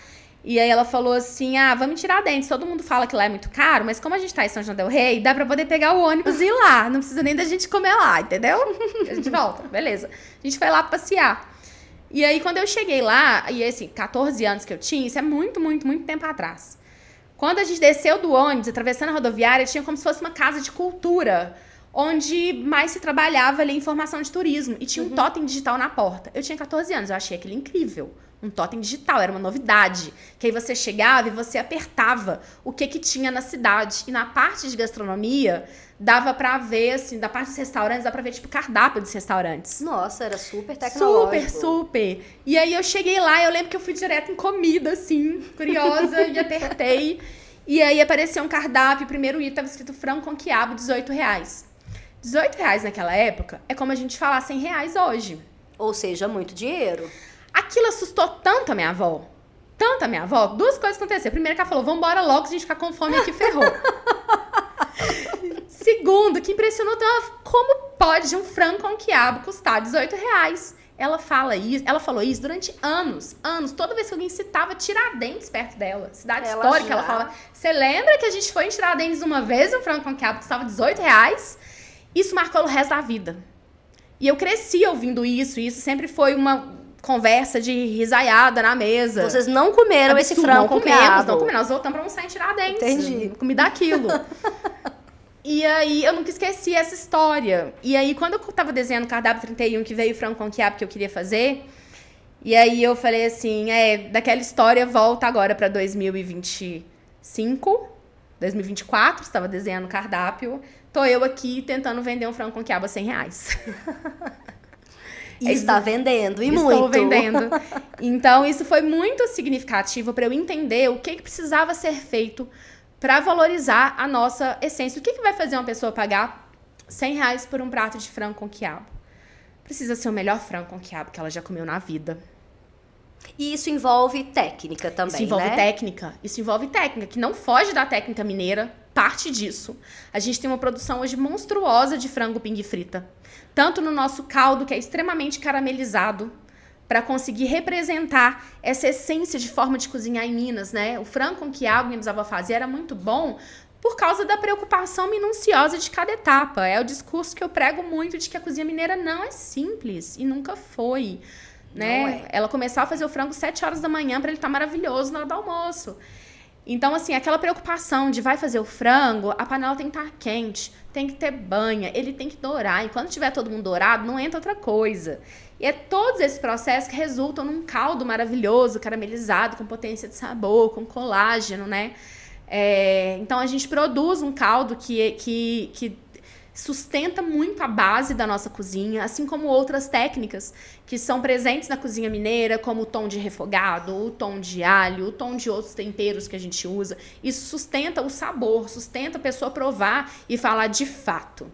E aí ela falou assim, vamos em Tiradentes. Todo mundo fala que lá é muito caro, mas como a gente tá em São João del Rei, dá pra poder pegar o ônibus e ir lá. Não precisa nem da gente comer lá, entendeu? A gente volta, beleza. A gente foi lá passear. E aí, quando eu cheguei lá, e assim, 14 anos que eu tinha, isso é muito, muito, muito tempo atrás. Quando a gente desceu do ônibus, atravessando a rodoviária, tinha como se fosse uma casa de cultura, onde mais se trabalhava ali em formação de turismo. E tinha um totem digital na porta. Eu tinha 14 anos, eu achei aquilo incrível. Um totem digital, era uma novidade. Que aí você chegava e você apertava o que tinha na cidade. E na parte de gastronomia, dava pra ver, assim, da parte dos restaurantes, dá pra ver, tipo, cardápio dos restaurantes. Nossa, era super tecnológico. Super. E aí eu cheguei lá, eu lembro que eu fui direto em comida, assim, curiosa, e apertei. E aí apareceu um cardápio, o primeiro item estava escrito frango com quiabo, R$18. R$18 naquela época é como a gente falar R$100 hoje. Ou seja, muito dinheiro. Aquilo assustou tanto a minha avó. Tanto a minha avó. 2 coisas aconteceram. Primeiro que ela falou, vambora logo, se a gente ficar com fome aqui, ferrou. Segundo, que impressionou tanto, como pode um frango com quiabo custar R$18? Ela falou isso durante anos. Toda vez que alguém citava Tiradentes perto dela, cidade histórica, ela falava, você lembra que a gente foi em Tiradentes uma vez e um frango com quiabo custava R$18? Isso marcou o resto da vida. E eu cresci ouvindo isso, e isso sempre foi uma conversa de risaiada na mesa. Vocês não comeram esse frango com quiabo? Não comemos, nós voltamos pra almoçar em Tiradentes. Entendi. Comi daquilo. E aí, eu nunca esqueci essa história. E aí, quando eu tava desenhando o cardápio 31, que veio o frango com quiabo que eu queria fazer, e aí eu falei assim, daquela história volta agora pra 2025, 2024, estava desenhando o cardápio, tô eu aqui tentando vender um frango com quiabo a R$100. E está vendendo, e muito. Estou vendendo. Então, isso foi muito significativo para eu entender o que precisava ser feito para valorizar a nossa essência. O que vai fazer uma pessoa pagar R$100 por um prato de frango com quiabo? Precisa ser o melhor frango com quiabo que ela já comeu na vida. E isso envolve técnica também, Isso envolve né? técnica. Isso envolve técnica, que não foge da técnica mineira, parte disso. A gente tem uma produção hoje monstruosa de frango pingue frita. Tanto no nosso caldo, que é extremamente caramelizado, para conseguir representar essa essência de forma de cozinhar em Minas, né? O frango com quiabo que minha bisavó fazia era muito bom por causa da preocupação minuciosa de cada etapa. É o discurso que eu prego muito de que a cozinha mineira não é simples e nunca foi. Né? Ela começava a fazer o frango 7 horas da manhã para ele estar maravilhoso na hora do almoço. Então, assim, aquela preocupação de vai fazer o frango, a panela tem que estar quente, tem que ter banha, ele tem que dourar. Enquanto tiver todo mundo dourado, não entra outra coisa. E é todos esses processos que resultam num caldo maravilhoso, caramelizado, com potência de sabor, com colágeno, né? Então, a gente produz um caldo que sustenta muito a base da nossa cozinha, assim como outras técnicas que são presentes na cozinha mineira, como o tom de refogado, o tom de alho, o tom de outros temperos que a gente usa. Isso sustenta o sabor, sustenta a pessoa provar e falar de fato.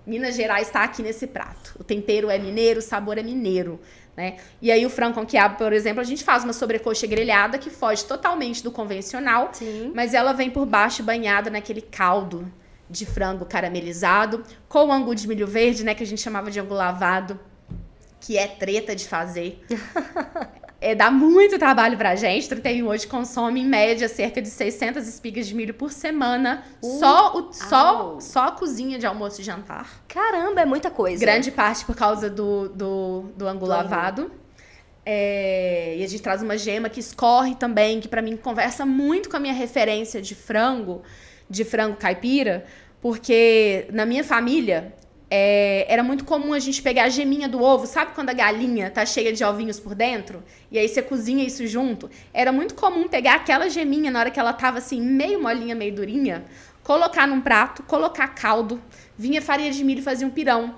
Minas Gerais está aqui nesse prato. O tempero é mineiro, o sabor é mineiro, né? E aí o frango com quiabo, por exemplo, a gente faz uma sobrecoxa grelhada que foge totalmente do convencional, Sim. mas ela vem por baixo banhada naquele caldo de frango caramelizado, com o angu de milho verde, né, que a gente chamava de angu lavado, que é treta de fazer. Dá muito trabalho pra gente. 31 hoje consome, em média, cerca de 600 espigas de milho por semana. Só a cozinha de almoço e jantar. Caramba, é muita coisa. Grande parte por causa do angu lavado. E a gente traz uma gema que escorre também, que pra mim conversa muito com a minha referência de frango caipira, porque na minha família era muito comum a gente pegar a geminha do ovo, sabe quando a galinha tá cheia de ovinhos por dentro? E aí você cozinha isso junto? Era muito comum pegar aquela geminha na hora que ela tava assim, meio molinha, meio durinha, colocar num prato, colocar caldo, vinha farinha de milho e fazia um pirão.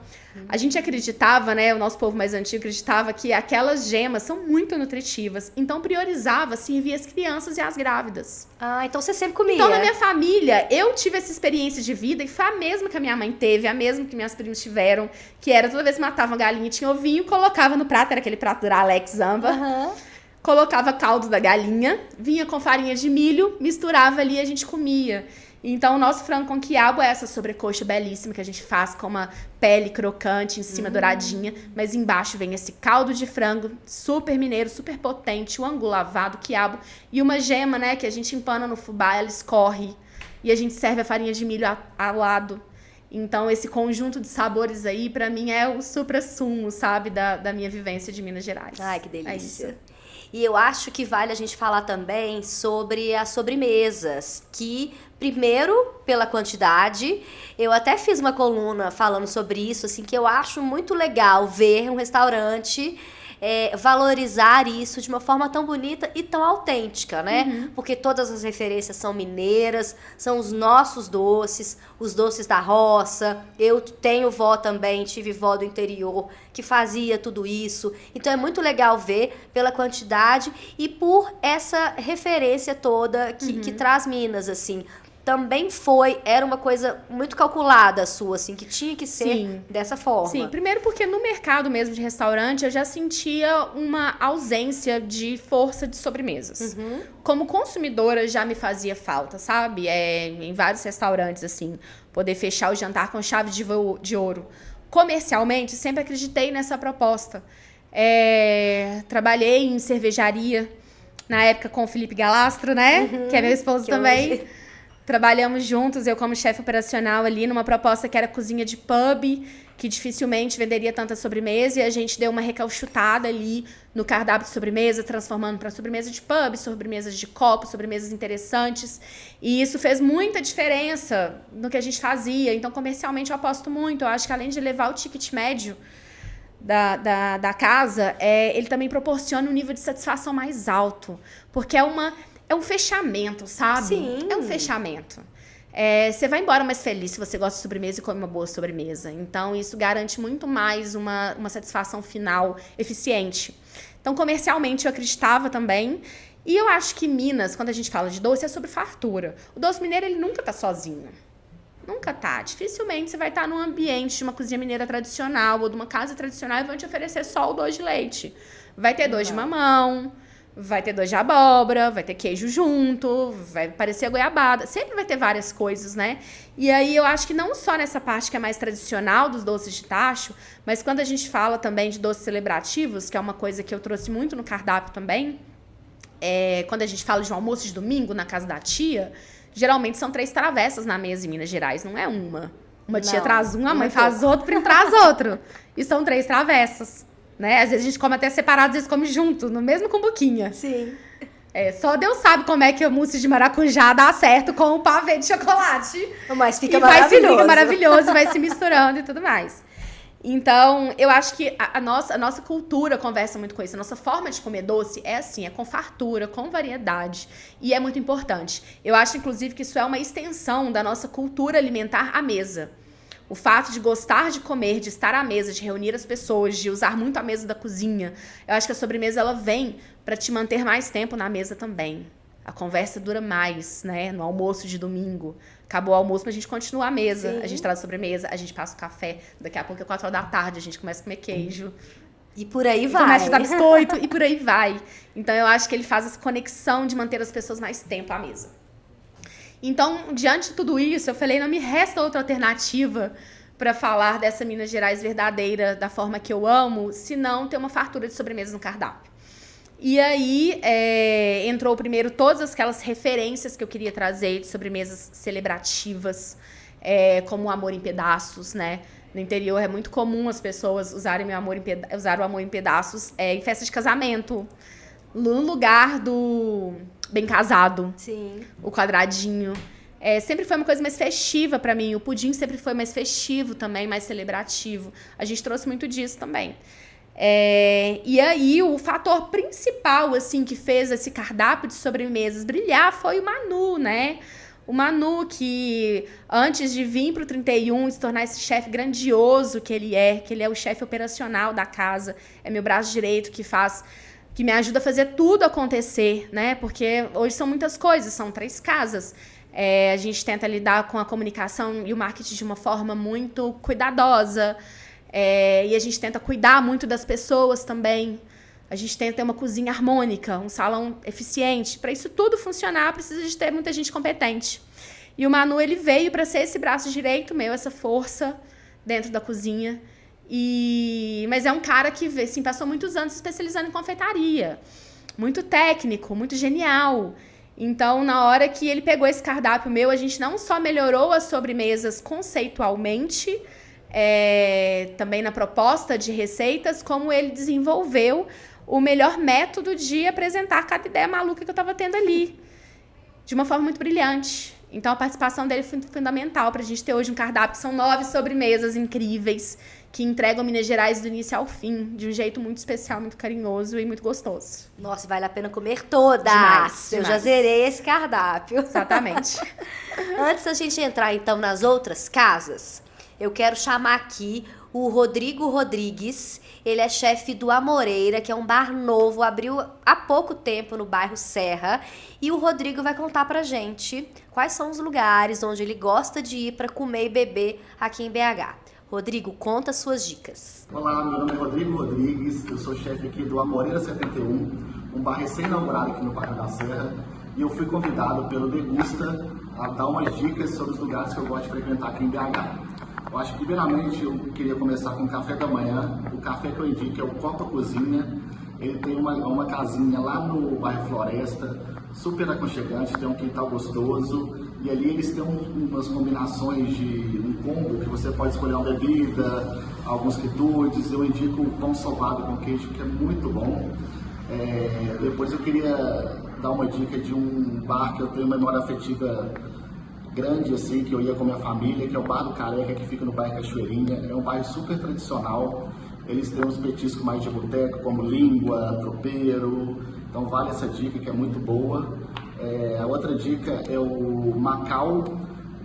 A gente acreditava, né, o nosso povo mais antigo acreditava que aquelas gemas são muito nutritivas, então priorizava servir as crianças e as grávidas. Ah, então você sempre comia. Então, na minha família, eu tive essa experiência de vida e foi a mesma que a minha mãe teve, a mesma que minhas primas tiveram, que era toda vez que matava uma galinha, tinha ovinho, colocava no prato, era aquele prato do Alex Zamba, colocava caldo da galinha, vinha com farinha de milho, misturava ali e a gente comia. Então, o nosso frango com quiabo é essa sobrecoxa belíssima que a gente faz com uma pele crocante, em cima douradinha, mas embaixo vem esse caldo de frango super mineiro, super potente, o angu lavado, quiabo e uma gema, né, que a gente empana no fubá, ela escorre e a gente serve a farinha de milho ao lado. Então, esse conjunto de sabores aí, pra mim, é o supra-sumo, sabe, da minha vivência de Minas Gerais. Ai, que delícia. É isso. E eu acho que vale a gente falar também sobre as sobremesas, que primeiro pela quantidade, eu até fiz uma coluna falando sobre isso, assim, que eu acho muito legal ver um restaurante valorizar isso de uma forma tão bonita e tão autêntica, né? Porque todas as referências são mineiras, são os nossos doces, os doces da roça. Eu tenho vó também, tive vó do interior que fazia tudo isso. Então é muito legal ver pela quantidade e por essa referência toda que traz Minas, assim. Também era uma coisa muito calculada sua, assim, que tinha que ser dessa forma. Sim, primeiro porque no mercado mesmo de restaurante eu já sentia uma ausência de força de sobremesas. Como consumidora já me fazia falta, sabe? Em vários restaurantes, assim, poder fechar o jantar com chave de ouro. Comercialmente, sempre acreditei nessa proposta. Trabalhei em cervejaria, na época com o Felipe Galastro, né? Que é meu esposo também. Hoje... Trabalhamos juntos, eu como chefe operacional ali, numa proposta que era cozinha de pub, que dificilmente venderia tanta sobremesa, e a gente deu uma recalchutada ali no cardápio de sobremesa, transformando para sobremesa de pub, sobremesas de copo, sobremesas interessantes. E isso fez muita diferença no que a gente fazia. Então, comercialmente, eu aposto muito. Eu acho que além de levar o ticket médio da casa, ele também proporciona um nível de satisfação mais alto. Porque é um fechamento, sabe? Sim. É um fechamento. Você vai embora mais feliz se você gosta de sobremesa e come uma boa sobremesa. Então, isso garante muito mais uma satisfação final eficiente. Então, comercialmente, eu acreditava também. E eu acho que Minas, quando a gente fala de doce, é sobre fartura. O doce mineiro, ele nunca tá sozinho. Nunca tá. Dificilmente você vai estar num ambiente de uma cozinha mineira tradicional ou de uma casa tradicional e vão te oferecer só o doce de leite. Vai ter doce de mamão, vai ter doce de abóbora, vai ter queijo junto, vai parecer goiabada. Sempre vai ter várias coisas, né? E aí eu acho que não só nessa parte que é mais tradicional dos doces de tacho, mas quando a gente fala também de doces celebrativos, que é uma coisa que eu trouxe muito no cardápio também, quando a gente fala de um almoço de domingo na casa da tia, geralmente são 3 travessas na mesa em Minas Gerais, não é uma. Uma tia traz um, a mãe faz outro, o primo traz outro. E são 3 travessas, né? Às vezes a gente come até separado, às vezes come junto, no mesmo cumbuquinha. Sim. Só Deus sabe como é que a mousse de maracujá dá certo com o pavê de chocolate. Mas fica maravilhoso. Fica maravilhoso, vai se misturando e tudo mais. Então, eu acho que a nossa cultura conversa muito com isso. A nossa forma de comer doce é assim, é com fartura, com variedade. E é muito importante. Eu acho, inclusive, que isso é uma extensão da nossa cultura alimentar à mesa. O fato de gostar de comer, de estar à mesa, de reunir as pessoas, de usar muito a mesa da cozinha. Eu acho que a sobremesa, ela vem para te manter mais tempo na mesa também. A conversa dura mais, né? No almoço de domingo. Acabou o almoço, mas a gente continua a mesa. Sim. A gente traz a sobremesa, a gente passa o café. Daqui a pouco é 4 horas da tarde, a gente começa a comer queijo. E por aí vai. Começa a dar biscoito e por aí vai. Então, eu acho que ele faz essa conexão de manter as pessoas mais tempo à mesa. Então, diante de tudo isso, eu falei, não me resta outra alternativa para falar dessa Minas Gerais verdadeira, da forma que eu amo, senão ter uma fartura de sobremesas no cardápio. E aí, entrou primeiro todas aquelas referências que eu queria trazer de sobremesas celebrativas, como o amor em pedaços, né? No interior é muito comum as pessoas usarem usar o amor em pedaços em festa de casamento, no lugar do bem casado. Sim. O quadradinho. Sempre foi uma coisa mais festiva pra mim. O pudim sempre foi mais festivo também, mais celebrativo. A gente trouxe muito disso também. E aí, o fator principal, assim, que fez esse cardápio de sobremesas brilhar foi o Manu, né? O Manu, que antes de vir pro 31 e se tornar esse chefe grandioso que ele é o chefe operacional da casa, é meu braço direito que me ajuda a fazer tudo acontecer, né? Porque hoje são muitas coisas, são 3 casas. A gente tenta lidar com a comunicação e o marketing de uma forma muito cuidadosa. E a gente tenta cuidar muito das pessoas também. A gente tenta ter uma cozinha harmônica, um salão eficiente. Para isso tudo funcionar, precisa de ter muita gente competente. E o Manu, ele veio para ser esse braço direito meu, essa força dentro da cozinha. Mas é um cara que assim, passou muitos anos se especializando em confeitaria. Muito técnico, muito genial. Então, na hora que ele pegou esse cardápio meu, a gente não só melhorou as sobremesas conceitualmente, também na proposta de receitas, como ele desenvolveu o melhor método de apresentar cada ideia maluca que eu estava tendo ali, de uma forma muito brilhante. Então, a participação dele foi fundamental para a gente ter hoje um cardápio que são 9 sobremesas incríveis, que entregam Minas Gerais do início ao fim, de um jeito muito especial, muito carinhoso e muito gostoso. Nossa, vale a pena comer todas. Demais. Eu já zerei esse cardápio. Exatamente. Antes da gente entrar, então, nas outras casas, eu quero chamar aqui o Rodrigo Rodrigues. Ele é chefe do Amoreira, que é um bar novo, abriu há pouco tempo no bairro Serra. E o Rodrigo vai contar pra gente quais são os lugares onde ele gosta de ir para comer e beber aqui em BH. Rodrigo, conta suas dicas. Olá, meu nome é Rodrigo Rodrigues, eu sou chefe aqui do Amoreira 71, um bar recém-inaugurado aqui no bairro da Serra. E eu fui convidado pelo Degusta a dar umas dicas sobre os lugares que eu gosto de frequentar aqui em BH. Eu acho que, primeiramente, eu queria começar com o café da manhã. O café que eu indico é o Copa Cozinha. Ele tem uma casinha lá no bairro Floresta, super aconchegante, tem um quintal gostoso. E ali eles têm umas combinações de um combo que você pode escolher uma bebida, alguns quitutes. Eu indico o pão sovado com queijo, que é muito bom. Depois eu queria dar uma dica de um bar que eu tenho memória afetiva grande, assim, que eu ia com minha família, que é o Bar do Careca, que fica no bairro Cachoeirinha. É um bairro super tradicional. Eles têm uns petiscos mais de boteco, como língua, tropeiro. Então vale essa dica, que é muito boa. A outra dica é o Macau.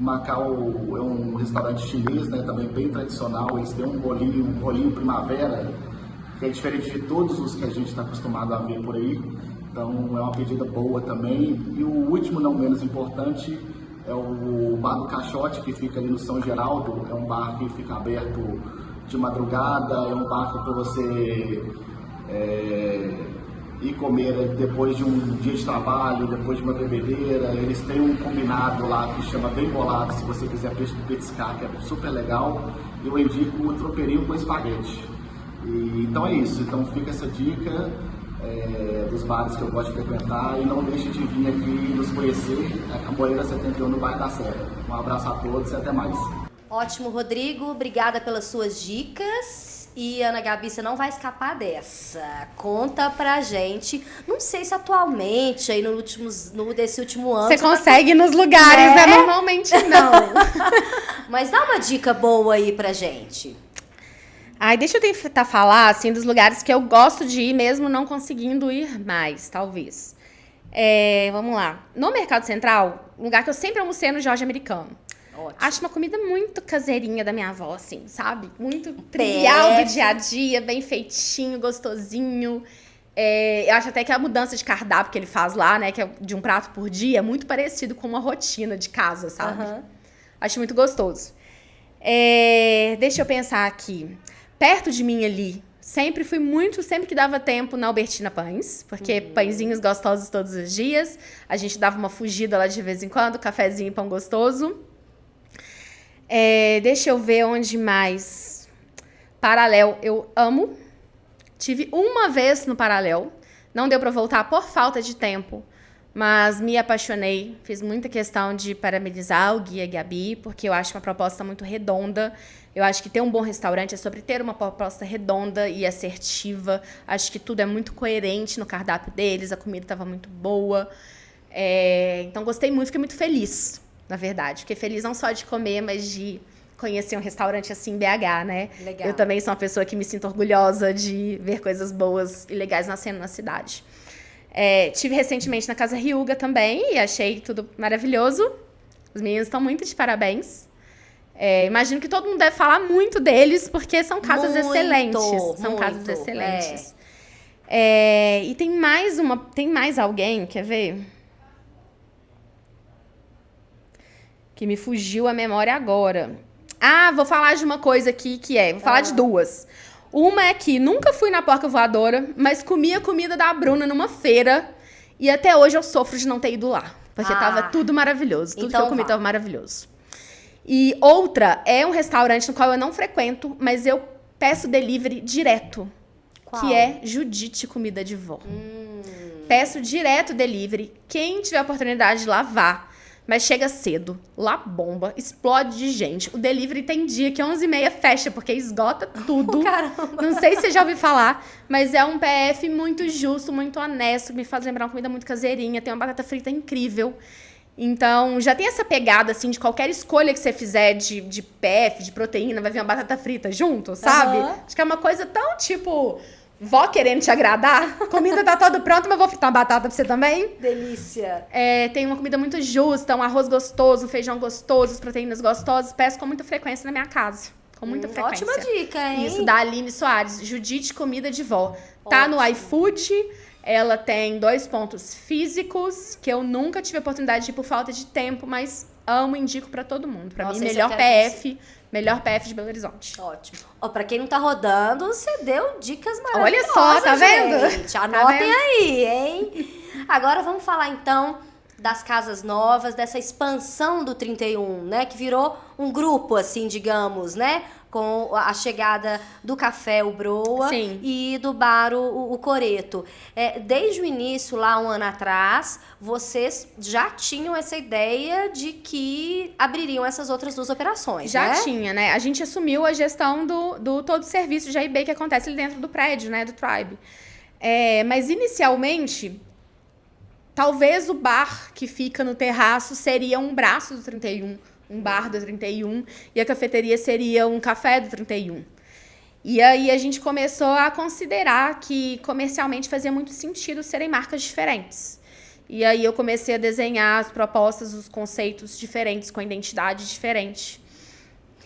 Macau é um restaurante chinês, né, também bem tradicional. Eles têm um rolinho primavera, que é diferente de todos os que a gente está acostumado a ver por aí. Então é uma pedida boa também. E o último, não menos importante, é o Bar do Caixote, que fica ali no São Geraldo. É um bar que fica aberto de madrugada, é um bar para você ir comer depois de um dia de trabalho, depois de uma bebedeira. Eles têm um combinado lá que chama Bem Bolado, se você quiser petiscar, que é super legal. Eu indico o tropeirinho com espaguete. Então é isso, então fica essa dica dos bares que eu gosto de frequentar, e não deixe de vir aqui nos conhecer, a Amoreira 71 no bairro da Serra. Um abraço a todos e até mais. Ótimo, Rodrigo, obrigada pelas suas dicas. E Ana Gabi, você não vai escapar dessa. Conta pra gente. Não sei se atualmente, aí desse último ano... Você consegue ir nos lugares, né? Normalmente não. Mas dá uma dica boa aí pra gente. Ai, deixa eu tentar falar, assim, dos lugares que eu gosto de ir, mesmo não conseguindo ir mais, talvez. Vamos lá. No Mercado Central, um lugar que eu sempre almocei é no Jorge Americano. Ótimo. Acho uma comida muito caseirinha da minha avó, assim, sabe? Muito trivial do dia a dia, bem feitinho, gostosinho. Eu acho até que a mudança de cardápio que ele faz lá, né, que é de um prato por dia, é muito parecido com uma rotina de casa, sabe? Uhum. Acho muito gostoso. Deixa eu pensar aqui. Perto de mim ali, sempre que dava tempo, na Albertina Pães, porque pãezinhos gostosos todos os dias. A gente dava uma fugida lá de vez em quando, cafezinho e pão gostoso. Deixa eu ver onde mais. Paralel, eu amo. Tive uma vez no Paralel. Não deu pra voltar por falta de tempo, mas me apaixonei. Fiz muita questão de parabenizar o Guia Gabi, porque eu acho uma proposta muito redonda. Eu acho que ter um bom restaurante é sobre ter uma proposta redonda e assertiva. Acho que tudo é muito coerente no cardápio deles, a comida estava muito boa. Então, gostei muito, fiquei muito feliz, na verdade. Fiquei feliz não só de comer, mas de conhecer um restaurante assim em BH, né? Legal. Eu também sou uma pessoa que me sinto orgulhosa de ver coisas boas e legais nascendo na cidade. Tive recentemente na Casa Ryuga também e achei tudo maravilhoso. Os meninos estão muito de parabéns. Imagino que todo mundo deve falar muito deles, porque são casas excelentes. São casas excelentes. E tem mais alguém, quer ver? Que me fugiu a memória agora. Vou falar de uma coisa aqui vou falar de duas. Uma é que nunca fui na Porca Voadora, mas comi a comida da Bruna numa feira. E até hoje eu sofro de não ter ido lá. Porque tava tudo maravilhoso. Tudo então que eu comi tava maravilhoso. E outra é um restaurante no qual eu não frequento, mas eu peço delivery direto. Qual? Que é Judite Comida de Vó. Peço direto delivery. Quem tiver a oportunidade de lá, vá. Mas chega cedo, lá bomba, explode de gente. O delivery tem dia que 11h30 fecha, porque esgota tudo. Caramba. Não sei se você já ouviu falar, mas é um PF muito justo, muito honesto, que me faz lembrar uma comida muito caseirinha. Tem uma batata frita incrível. Então, já tem essa pegada, assim, de qualquer escolha que você fizer de PF, de proteína, vai vir uma batata frita junto, sabe? Acho que é uma coisa tão, tipo... Vó querendo te agradar, comida tá toda pronta, mas vou fritar uma batata pra você também. Delícia. Tem uma comida muito justa, um arroz gostoso, um feijão gostoso, as proteínas gostosas. Peço com muita frequência na minha casa. Com muita frequência. Ótima dica, hein? Isso, da Aline Soares. Judite Comida de Vó. Tá no iFood. Ela tem 2 pontos físicos, que eu nunca tive a oportunidade de ir por falta de tempo, mas amo e indico pra todo mundo. Pra mim, melhor PF de Belo Horizonte. Ótimo. Pra quem não tá rodando, você deu dicas maravilhosas. Olha só, tá vendo? Gente. Anotem aí, hein? Agora vamos falar, então, das casas novas, dessa expansão do 31, né? Que virou um grupo, assim, digamos, né? Com a chegada do Café o Broa. Sim. E do bar o Coreto. Desde o início, lá 1 ano atrás, vocês já tinham essa ideia de que abririam essas outras 2 operações, Já né? tinha, né? A gente assumiu a gestão do todo o serviço de A&B que acontece ali dentro do prédio, né? Do Tribe. Mas, inicialmente, talvez o bar que fica no terraço seria um braço do 31, um bar do 31, e a cafeteria seria um café do 31. E aí a gente começou a considerar que comercialmente fazia muito sentido serem marcas diferentes. E aí eu comecei a desenhar as propostas, os conceitos diferentes, com identidade diferente.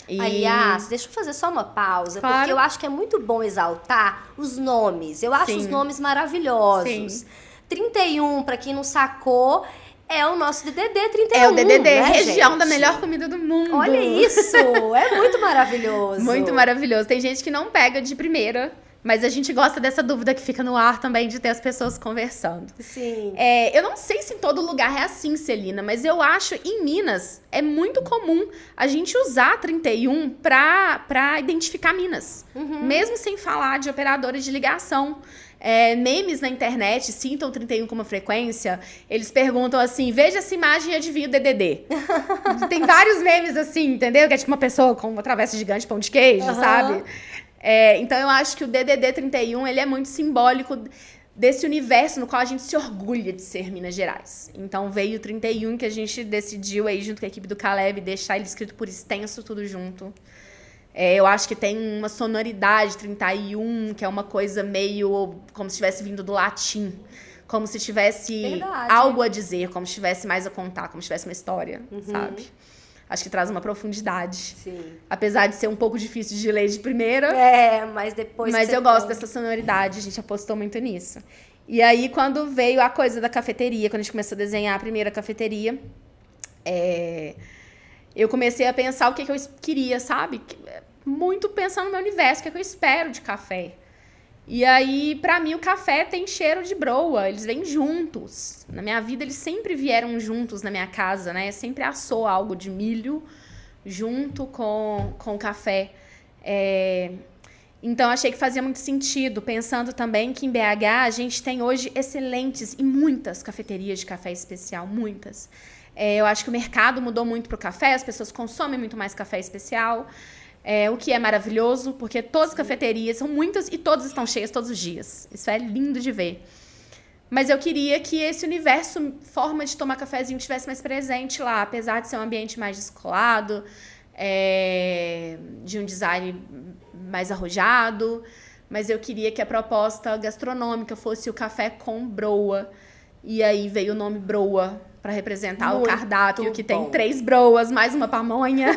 E... Aliás, deixa eu fazer só uma pausa, Claro. porque eu acho que é muito bom exaltar os nomes. Eu acho Sim. os nomes maravilhosos. Sim. 31, pra quem não sacou, é o nosso DDD 31. É o DDD, né, região gente? da melhor comida do mundo. Olha isso, é muito maravilhoso. Muito maravilhoso. Tem gente que não pega de primeira, mas a gente gosta dessa dúvida que fica no ar também, de ter as pessoas conversando. Sim. Eu não sei se em todo lugar é assim, Celina, mas eu acho em Minas é muito comum a gente usar 31 pra identificar Minas. Mesmo sem falar de operadores de ligação. Memes na internet citam 31 como frequência. Eles perguntam assim, veja essa imagem e adivinha o DDD. Tem vários memes assim, entendeu? Que é tipo uma pessoa com uma travessa gigante, pão de queijo, sabe? Então eu acho que o DDD 31, ele é muito simbólico desse universo no qual a gente se orgulha de ser Minas Gerais. Então veio o 31 que a gente decidiu aí junto com a equipe do Caleb deixar ele escrito por extenso, tudo junto. Eu acho que tem uma sonoridade 31, que é uma coisa meio como se tivesse vindo do latim. Como se tivesse Verdade. algo a dizer, como se tivesse mais a contar, como se tivesse uma história, sabe? Acho que traz uma profundidade. Sim. Apesar de ser um pouco difícil de ler de primeira. Mas depois Mas que você eu gosto põe- dessa sonoridade, a gente apostou muito nisso. E aí, quando veio a coisa da cafeteria, quando a gente começou a desenhar a primeira cafeteria, eu comecei a pensar o que eu queria, sabe? Muito pensando no meu universo, o que eu espero de café. E aí, pra mim, o café tem cheiro de broa, eles vêm juntos. Na minha vida, eles sempre vieram juntos na minha casa, né? Sempre assou algo de milho junto com o café. Então, achei que fazia muito sentido, pensando também que em BH a gente tem hoje excelentes e muitas cafeterias de café especial, muitas. Eu acho que o mercado mudou muito pro café, as pessoas consomem muito mais café especial. O que é maravilhoso, porque todas as cafeterias são muitas e todas estão cheias todos os dias. Isso é lindo de ver. Mas eu queria que esse universo, forma de tomar cafezinho, estivesse mais presente lá, apesar de ser um ambiente mais descolado, de um design mais arrojado. Mas eu queria que a proposta gastronômica fosse o café com broa. E aí veio o nome broa para representar Muito o cardápio, que tem bom. 3 broas, mais uma pamonha.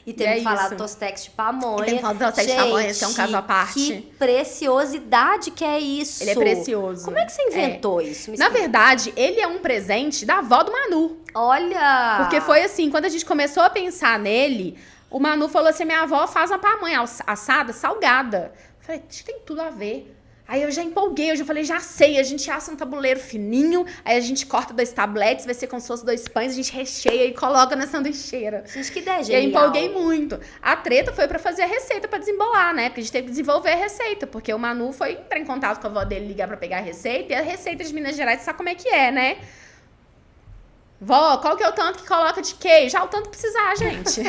E temos é que falar isso. do Tostex de pamonha. E tem que falar do Tostex de pamonha, que é um caso à parte. Que preciosidade que é isso. Ele é precioso. Como é que você inventou isso? Me Na explica. verdade, ele é um presente da avó do Manu. Olha! Porque foi assim, quando a gente começou a pensar nele, o Manu falou assim, minha avó faz uma pamonha assada, salgada. Eu falei, acho que tem tudo a ver. Aí eu já empolguei, eu já falei, já sei, a gente assa um tabuleiro fininho, aí a gente corta 2 tabletes, vai ser como se fosse 2 pães, a gente recheia e coloca na sanduicheira. Gente, que ideia E eu genial. empolguei muito. A treta foi pra fazer a receita, pra desembolar, né? Porque a gente teve que desenvolver a receita, porque o Manu foi entrar em contato com a avó dele, ligar pra pegar a receita, e a receita de Minas Gerais, você sabe como é que é, né? Vó, qual que é o tanto que coloca de queijo? O tanto que precisar, gente.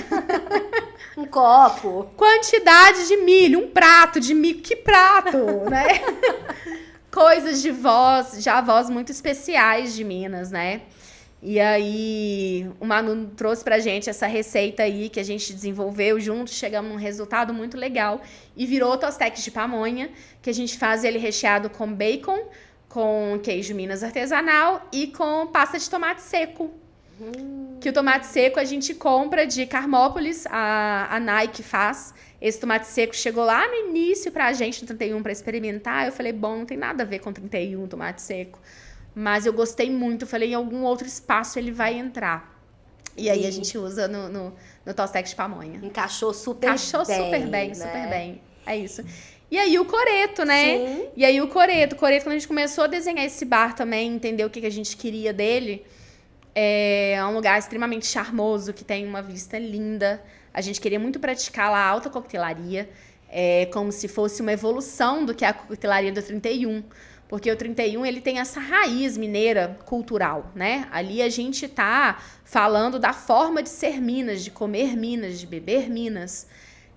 Um copo. Quantidade de milho, um prato de milho. Que prato, né? Coisas de avós muito especiais de Minas, né? E aí, o Manu trouxe pra gente essa receita aí que a gente desenvolveu juntos, chegamos num resultado muito legal. E virou o Tostex de pamonha, que a gente faz ele recheado com bacon, com queijo Minas artesanal e com pasta de tomate seco. Que o tomate seco a gente compra de Carmópolis, a Nike faz. Esse tomate seco chegou lá no início pra gente, no 31, pra experimentar. Eu falei, bom, não tem nada a ver com 31, tomate seco. Mas eu gostei muito, eu falei, em algum outro espaço ele vai entrar. E aí a gente usa no Tostex de pamonha. Encaixou super Encaixou bem. super bem, né? super bem. É isso. E aí o coreto, né? Sim. E aí o coreto, quando a gente começou a desenhar esse bar também, entender o que a gente queria dele, é um lugar extremamente charmoso, que tem uma vista linda. A gente queria muito praticar lá a alta coquetelaria, como se fosse uma evolução do que é a coquetelaria do 31. Porque o 31, ele tem essa raiz mineira cultural, né? Ali a gente tá falando da forma de ser Minas, de comer Minas, de beber Minas.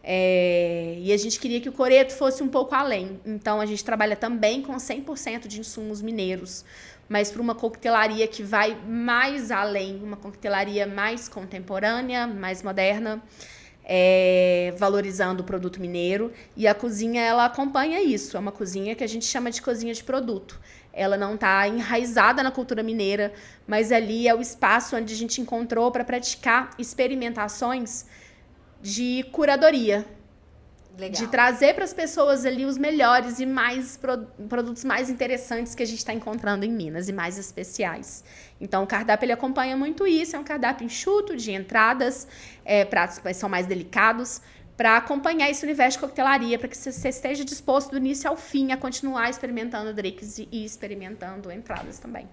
E a gente queria que o coreto fosse um pouco além. Então, a gente trabalha também com 100% de insumos mineiros, mas para uma coquetelaria que vai mais além, uma coquetelaria mais contemporânea, mais moderna, valorizando o produto mineiro. E a cozinha, ela acompanha isso. É uma cozinha que a gente chama de cozinha de produto. ela não está enraizada na cultura mineira, mas ali é o espaço onde a gente encontrou para praticar experimentações de curadoria. Legal. De trazer para as pessoas ali os melhores e mais produtos mais interessantes que a gente está encontrando em Minas e mais especiais. Então, o cardápio ele acompanha muito isso. É um cardápio enxuto, de entradas, pratos que são mais delicados, para acompanhar esse universo de coquetelaria, para que você esteja disposto do início ao fim a continuar experimentando drinks e experimentando entradas também.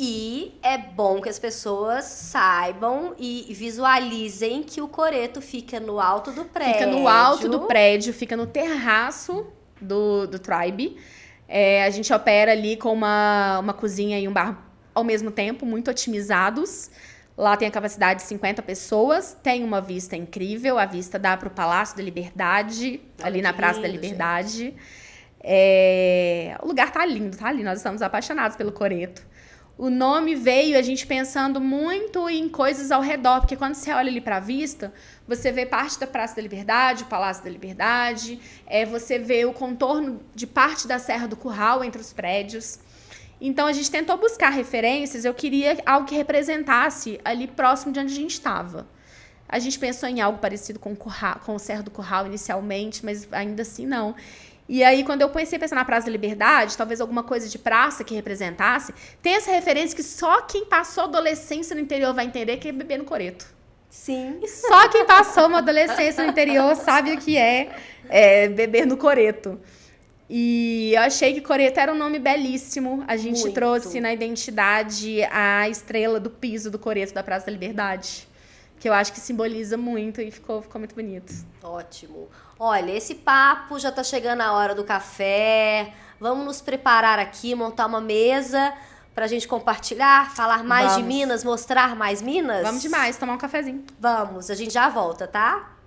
E é bom que as pessoas saibam e visualizem que o coreto fica no alto do prédio. Fica no alto do prédio, fica no terraço do Tribe. A gente opera ali com uma cozinha e um bar ao mesmo tempo, muito otimizados. Lá tem a capacidade de 50 pessoas, tem uma vista incrível, a vista dá para o Palácio da Liberdade, ali na Praça da Liberdade. O lugar tá lindo, nós estamos apaixonados pelo coreto. O nome veio a gente pensando muito em coisas ao redor, porque quando você olha ali para a vista, você vê parte da Praça da Liberdade, o Palácio da Liberdade, você vê o contorno de parte da Serra do Curral entre os prédios. Então, a gente tentou buscar referências, eu queria algo que representasse ali próximo de onde a gente estava. A gente pensou em algo parecido com o Serra do Curral inicialmente, mas ainda assim não. E aí, quando eu comecei a pensar na Praça da Liberdade, talvez alguma coisa de praça que representasse, tem essa referência que só quem passou adolescência no interior vai entender, que é beber no coreto. Sim. Só quem passou uma adolescência no interior sabe o que é beber no coreto. E eu achei que coreto era um nome belíssimo. A gente muito. Trouxe na identidade a estrela do piso do coreto da Praça da Liberdade, que eu acho que simboliza muito e ficou muito bonito. Ótimo. Olha, esse papo já tá chegando a hora do café. Vamos nos preparar aqui, montar uma mesa pra gente compartilhar, falar mais de Minas, mostrar mais Minas? Vamos demais, tomar um cafezinho. Vamos, a gente já volta, tá?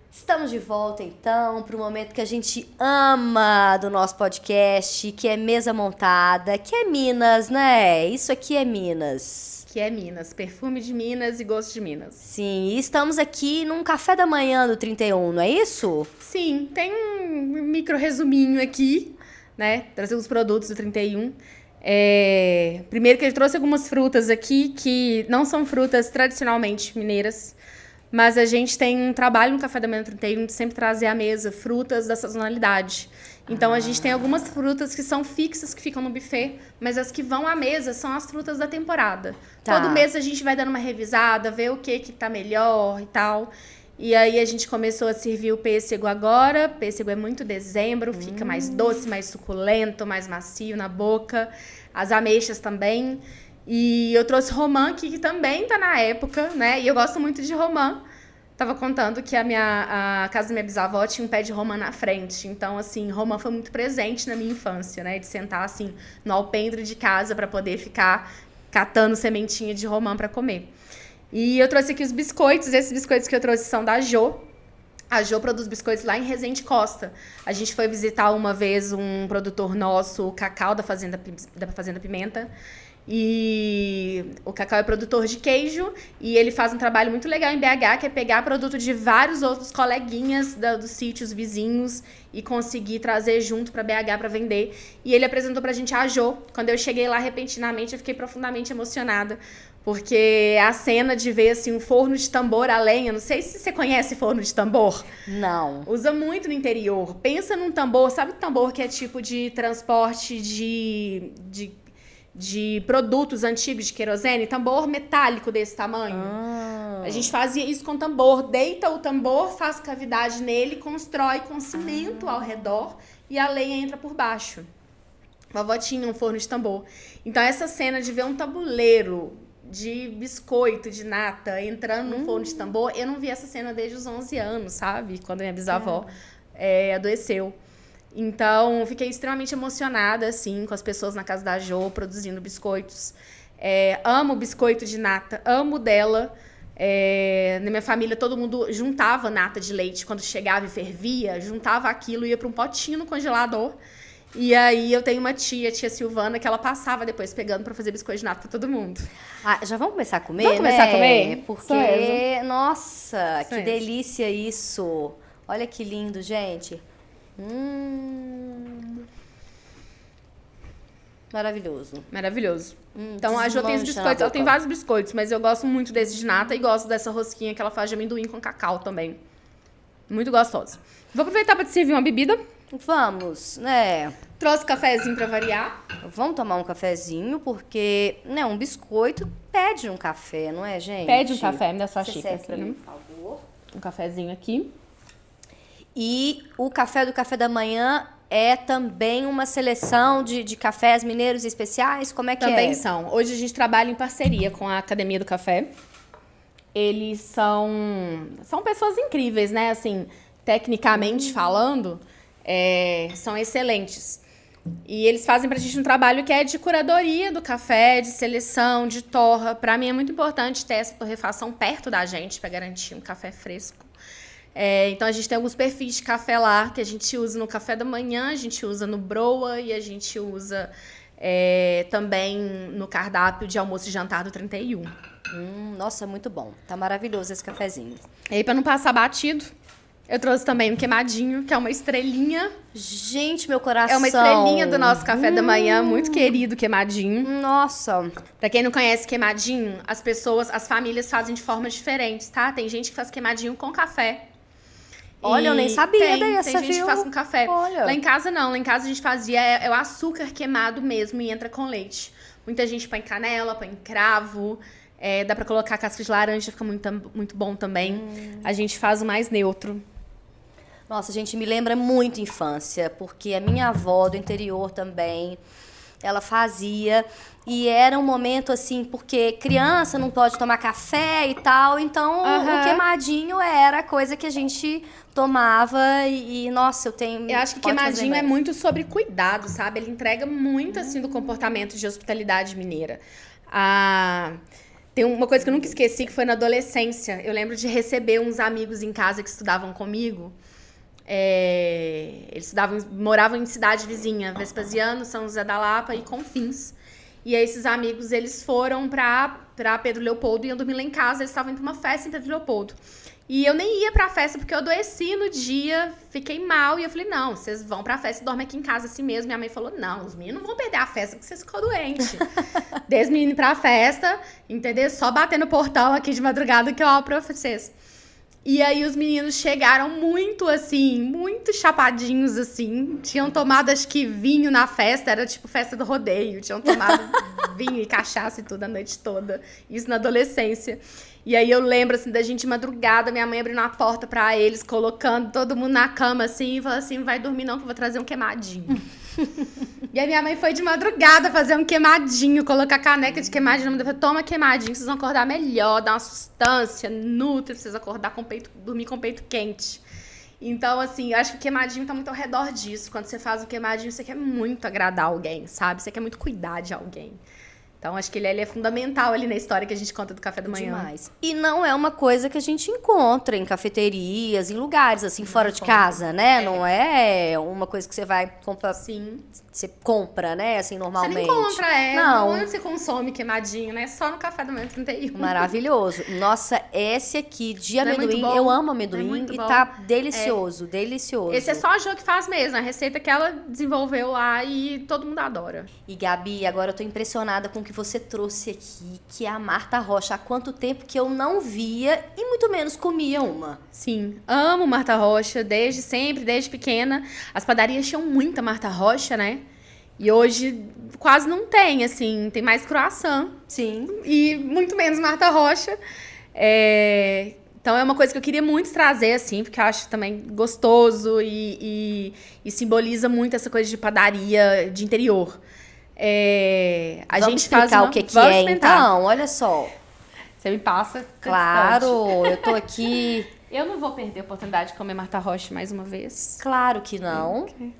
Estamos de volta, então, para o momento que a gente ama do nosso podcast, que é Mesa Montada, que é Minas, né? Isso aqui é Minas. Que é Minas, perfume de Minas e gosto de Minas. Sim, e estamos aqui num café da manhã do 31, não é isso? Sim, tem um micro resuminho aqui, né? Trazer os produtos do 31. Primeiro que ele trouxe algumas frutas aqui que não são frutas tradicionalmente mineiras, mas a gente tem um trabalho no Café da Manhã 31 de sempre trazer à mesa frutas da sazonalidade. Então, a gente tem algumas frutas que são fixas, que ficam no buffet, mas as que vão à mesa são as frutas da temporada. Tá. Todo mês a gente vai dando uma revisada, ver o que tá melhor e tal. E aí, a gente começou a servir o pêssego agora. Pêssego é muito dezembro, fica mais doce, mais suculento, mais macio na boca. As ameixas também. E eu trouxe romã aqui, que também tá na época, né? E eu gosto muito de romã. Tava contando que a casa da minha bisavó tinha um pé de romã na frente. Então, assim, romã foi muito presente na minha infância, né? De sentar, assim, no alpendre de casa para poder ficar catando sementinha de romã para comer. E eu trouxe aqui os biscoitos. Esses biscoitos que eu trouxe são da Jô. A Jô produz biscoitos lá em Resende Costa. A gente foi visitar uma vez um produtor nosso, o Cacau, da Fazenda Pimenta. E o Cacau é produtor de queijo e ele faz um trabalho muito legal em BH, que é pegar produto de vários outros coleguinhas dos sítios vizinhos e conseguir trazer junto para BH para vender. E ele apresentou pra gente a Jô. Quando eu cheguei lá repentinamente, eu fiquei profundamente emocionada, porque a cena de ver assim um forno de tambor a lenha, não sei se você conhece forno de tambor. Não. Usa muito no interior. Pensa num tambor, sabe o tambor que é tipo de transporte de produtos antigos de querosene, tambor metálico desse tamanho. A gente fazia isso com tambor, deita o tambor, faz cavidade nele, constrói com cimento ao redor e a lenha entra por baixo. A vovó tinha um forno de tambor. Então essa cena de ver um tabuleiro de biscoito, de nata, entrando num forno de tambor, eu não vi essa cena desde os 11 anos, sabe? Quando minha bisavó adoeceu. Então, fiquei extremamente emocionada, assim, com as pessoas na casa da Jô, produzindo biscoitos. Amo biscoito de nata, amo dela. Na minha família, todo mundo juntava nata de leite. Quando chegava e fervia, juntava aquilo e ia para um potinho no congelador. E aí, eu tenho uma tia Silvana, que ela passava depois pegando para fazer biscoito de nata para todo mundo. Já vamos começar a comer, Vamos começar a comer? Porque, nossa, que delícia isso. Olha que lindo, gente. Maravilhoso. Maravilhoso. Então, a Jo tem os desmancha na biscoitos. Ela tem boca. vários biscoitos, mas eu gosto muito desse de nata e gosto dessa rosquinha que ela faz de amendoim com cacau também. Muito gostosa. Vou aproveitar para te servir uma bebida. Vamos, né? Trouxe cafezinho para variar. Vamos tomar um cafezinho, porque, né, um biscoito pede um café, não é, gente? Pede um café, me dá sua Você xícara serve pra mim. por favor. Um cafezinho aqui. E o café do café da manhã é também uma seleção de cafés mineiros especiais? Como é que Também é? são. Hoje a gente trabalha em parceria com a Academia do Café. Eles são pessoas incríveis, né? Assim, tecnicamente falando, são excelentes. E eles fazem pra gente um trabalho que é de curadoria do café, de seleção, de torra. Pra mim é muito importante ter essa torrefação perto da gente pra garantir um café fresco. Então a gente tem alguns perfis de café lá que a gente usa no café da manhã, a gente usa no broa e a gente usa também no cardápio de almoço e jantar do 31. Nossa, muito bom. Tá maravilhoso esse cafezinho. E aí, pra não passar batido, eu trouxe também um queimadinho, que é uma estrelinha. Gente, meu coração. É uma estrelinha do nosso café da manhã, muito querido queimadinho. Nossa. Pra quem não conhece queimadinho, as famílias fazem de formas diferentes, tá? Tem gente que faz queimadinho com café. Olha, eu nem sabia dessa, Tem gente viu? que faz com café. Olha. Lá em casa não, lá em casa a gente fazia o açúcar queimado mesmo e entra com leite. Muita gente põe canela, põe cravo, dá pra colocar casca de laranja, fica muito bom também. A gente faz o mais neutro. Nossa, gente, me lembra muito infância, porque a minha avó do interior também, ela fazia, e era um momento assim, porque criança não pode tomar café e tal, então o queimadinho era a coisa que a gente tomava e nossa, Eu acho que queimadinho é muito sobre cuidado, sabe? Ele entrega muito, assim, do comportamento de hospitalidade mineira. Tem uma coisa que eu nunca esqueci, que foi na adolescência. Eu lembro de receber uns amigos em casa que estudavam comigo. Eles moravam em cidade vizinha, Vespasiano, São José da Lapa e Confins. E aí esses amigos, eles foram pra Pedro Leopoldo e iam dormir lá em casa. Eles estavam indo pra uma festa em Pedro Leopoldo. E eu nem ia pra festa porque eu adoeci no dia, fiquei mal. E eu falei, não, vocês vão pra festa e dormem aqui em casa assim mesmo. Minha mãe falou, não, os meninos não vão perder a festa porque vocês ficam doentes. Desde menino pra festa, entendeu? Só bater no portão aqui de madrugada que eu abro pra vocês. E aí os meninos chegaram muito, assim, muito chapadinhos, assim. Tinham tomado, acho que, vinho na festa. Era tipo festa do rodeio. Tinham tomado vinho e cachaça e tudo a noite toda. Isso na adolescência. E aí eu lembro, assim, da gente de madrugada, minha mãe abrindo a porta pra eles, colocando todo mundo na cama, assim. E falou assim, não vai dormir não que eu vou trazer um queimadinho. E a minha mãe foi de madrugada fazer um queimadinho, colocar caneca de queimadinho. Ela falou, toma queimadinho, vocês vão acordar melhor, dá uma sustância, nutre, pra vocês acordar dormir com o peito quente. Então, assim, eu acho que o queimadinho tá muito ao redor disso. Quando você faz o queimadinho, você quer muito agradar alguém, sabe? Você quer muito cuidar de alguém. Então, acho que ele é fundamental ali na história que a gente conta do café da manhã. Demais. E não é uma coisa que a gente encontra em cafeterias, em lugares assim, fora de casa, né? Não é uma coisa que você vai comprar. Sim. Você compra, né? Assim, normalmente. Você nem compra, Não. Onde você consome queimadinho, né? Só no café da manhã 31. Maravilhoso. Nossa, esse aqui de Não é muito amendoim, bom? eu amo É amendoim muito e bom. tá delicioso, delicioso. Esse é só a Jo que faz mesmo, a receita que ela desenvolveu lá e todo mundo adora. E Gabi, agora eu tô impressionada com o que você trouxe aqui, que é a Marta Rocha. Há quanto tempo que eu não via e muito menos comia uma. Sim, amo Marta Rocha, desde sempre, desde pequena. As padarias tinham muita Marta Rocha, né? E hoje quase não tem, assim, tem mais croissant. Sim. E muito menos Marta Rocha. Então é uma coisa que eu queria muito trazer, assim, porque eu acho também gostoso e simboliza muito essa coisa de padaria de interior. A Vamos gente explicar faz o que Vamos é, experimentar. então. Olha só. Você me passa. Claro, eu tô aqui. Eu não vou perder a oportunidade de comer Marta Rocha mais uma vez. Claro que não. Ok.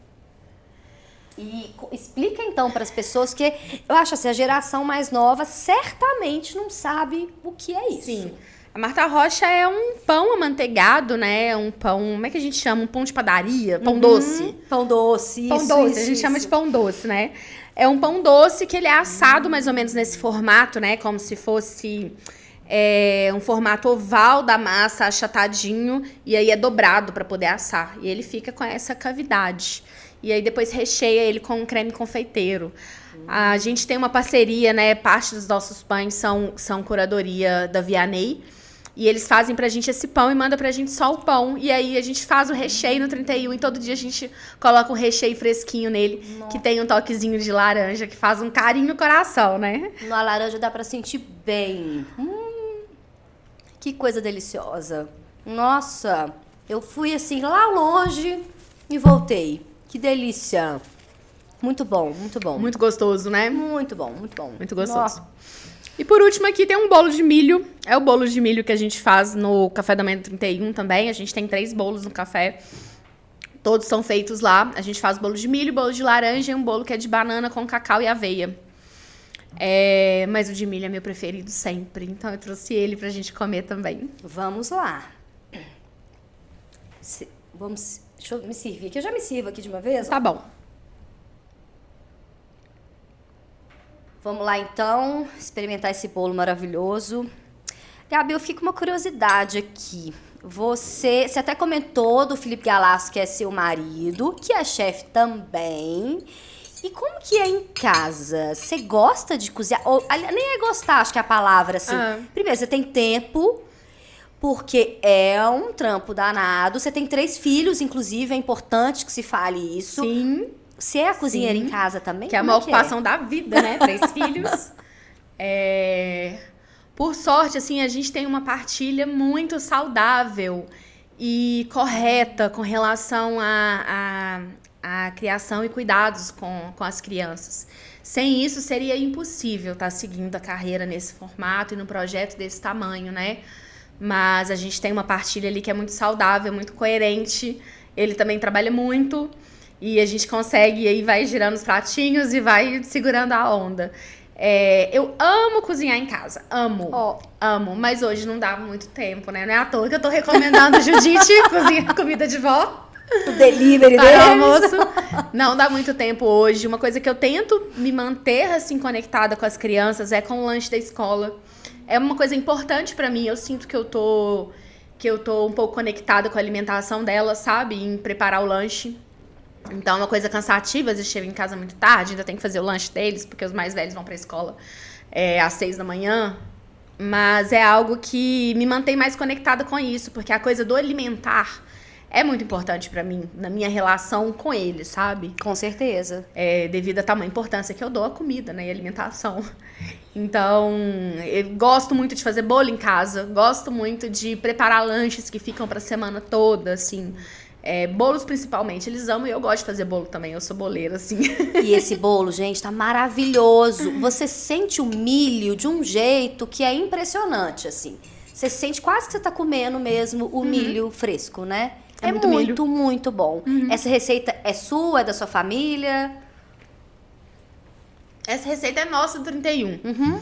E explica então para as pessoas que eu acho assim, a geração mais nova certamente não sabe o que é isso. Sim. A Marta Rocha é um pão amanteigado, né? Um pão, como é que a gente chama? Um pão de padaria? Pão doce. Pão doce, Pão isso, doce, isso, a gente isso. chama de pão doce, né? É um pão doce que ele é assado mais ou menos nesse formato, né? Como se fosse um formato oval da massa, achatadinho, e aí é dobrado para poder assar. E ele fica com essa cavidade. e aí depois recheia ele com um creme confeiteiro. A gente tem uma parceria, né? Parte dos nossos pães são curadoria da Vianney. E eles fazem pra gente esse pão e manda pra gente só o pão. E aí a gente faz o recheio no 31 e todo dia a gente coloca um recheio fresquinho nele, que tem um toquezinho de laranja, que faz um carinho no coração, né? Na laranja dá pra sentir bem. Que coisa deliciosa. Nossa, eu fui assim lá longe e voltei. Que delícia. Muito bom, muito bom. Muito gostoso, né? Muito bom, muito bom. Muito gostoso. Nossa. E por último aqui tem um bolo de milho. É o bolo de milho que a gente faz no café da manhã 31 também. A gente tem 3 bolos no café. Todos são feitos lá. A gente faz bolo de milho, bolo de laranja e um bolo que é de banana com cacau e aveia. Mas o de milho é meu preferido sempre. Então eu trouxe ele pra gente comer também. Vamos lá. Deixa eu me servir aqui. Eu já me sirvo aqui de uma vez. Tá bom. Vamos lá, então, experimentar esse bolo maravilhoso. Gabi, eu fiquei com uma curiosidade aqui. Você até comentou do Felipe Galasso, que é seu marido, que é chefe também. E como que é em casa? Você gosta de cozinhar? Ou, nem é gostar, acho que é a palavra, assim. Primeiro, você tem tempo, porque é um trampo danado. Você tem 3 filhos, inclusive, é importante que se fale isso. Sim. Você é a cozinheira em casa também? Que é uma ocupação da vida, né? 3 filhos. Por sorte, assim, a gente tem uma partilha muito saudável e correta com relação à criação e cuidados com as crianças. Sem isso, seria impossível estar seguindo a carreira nesse formato e no projeto desse tamanho, né? Mas a gente tem uma partilha ali que é muito saudável, muito coerente. Ele também trabalha muito. E a gente consegue, e aí vai girando os pratinhos e vai segurando a onda. Eu amo cozinhar em casa, amo, mas hoje não dá muito tempo, né? Não é à toa que eu tô recomendando Judite cozinhar comida de vó. O delivery para deles. almoço. Não dá muito tempo hoje. Uma coisa que eu tento me manter assim conectada com as crianças é com o lanche da escola. É uma coisa importante pra mim. Eu sinto que eu tô um pouco conectada com a alimentação delas, sabe? Em preparar o lanche. Então é uma coisa cansativa, às vezes chego em casa muito tarde, ainda tem que fazer o lanche deles, porque os mais velhos vão pra escola às 6 da manhã. Mas é algo que me mantém mais conectada com isso, porque a coisa do alimentar é muito importante pra mim, na minha relação com eles, sabe? Com certeza. Devido à tamanha importância que eu dou à comida, né, e à alimentação. Então, eu gosto muito de fazer bolo em casa, gosto muito de preparar lanches que ficam pra semana toda, assim. Bolos principalmente, eles amam e eu gosto de fazer bolo também, eu sou boleira, assim. E esse bolo, gente, tá maravilhoso. Você sente o milho de um jeito que é impressionante, assim. Você sente quase que você tá comendo mesmo o milho fresco, né? É muito, milho. muito bom. Essa receita é sua, é da sua família? Essa receita é nossa do 31.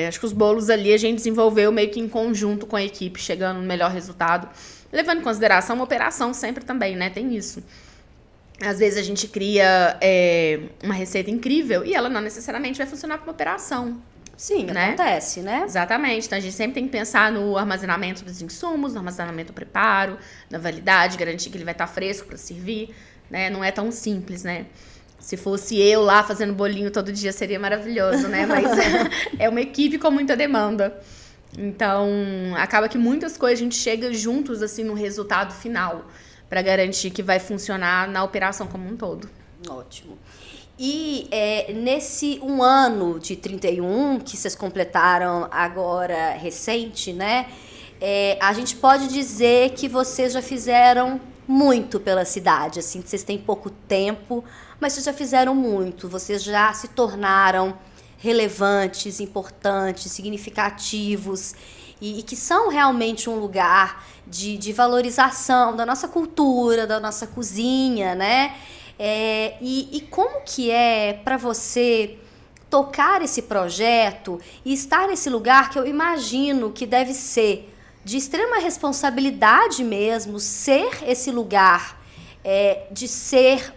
Acho que os bolos ali a gente desenvolveu meio que em conjunto com a equipe, chegando no melhor resultado. Levando em consideração uma operação sempre também, né? Tem isso. Às vezes a gente cria uma receita incrível e ela não necessariamente vai funcionar para uma operação. Sim, né? Acontece, né? Exatamente. Então a gente sempre tem que pensar no armazenamento dos insumos, no armazenamento do preparo, na validade, garantir que ele vai estar fresco para servir, né? Não é tão simples, né? Se fosse eu lá fazendo bolinho todo dia seria maravilhoso, né? Mas é uma equipe com muita demanda. Então, acaba que muitas coisas a gente chega juntos, assim, no resultado final, para garantir que vai funcionar na operação como um todo. Ótimo. E nesse 1 ano de 31, que vocês completaram agora recente, né? A gente pode dizer que vocês já fizeram muito pela cidade, assim, vocês têm pouco tempo, mas vocês já fizeram muito, vocês já se tornaram relevantes, importantes, significativos e que são realmente um lugar de valorização da nossa cultura, da nossa cozinha, né? E como que é para você tocar esse projeto e estar nesse lugar que eu imagino que deve ser de extrema responsabilidade mesmo, ser esse lugar de ser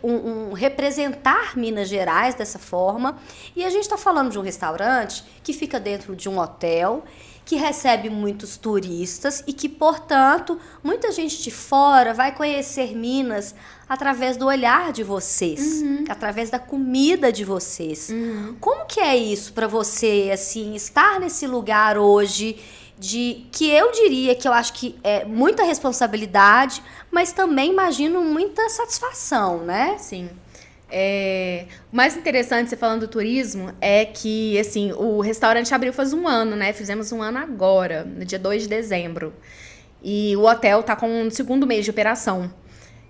representar Minas Gerais dessa forma. E a gente está falando de um restaurante que fica dentro de um hotel, que recebe muitos turistas e que, portanto, muita gente de fora vai conhecer Minas através do olhar de vocês, através da comida de vocês. Como que é isso para você, assim, estar nesse lugar hoje, que eu diria que eu acho que é muita responsabilidade, mas também imagino muita satisfação, né? Sim. O mais interessante, você falando do turismo, é que, assim, o restaurante abriu faz um ano, né? Fizemos um ano agora, no dia 2 de dezembro. E o hotel tá com o segundo mês de operação.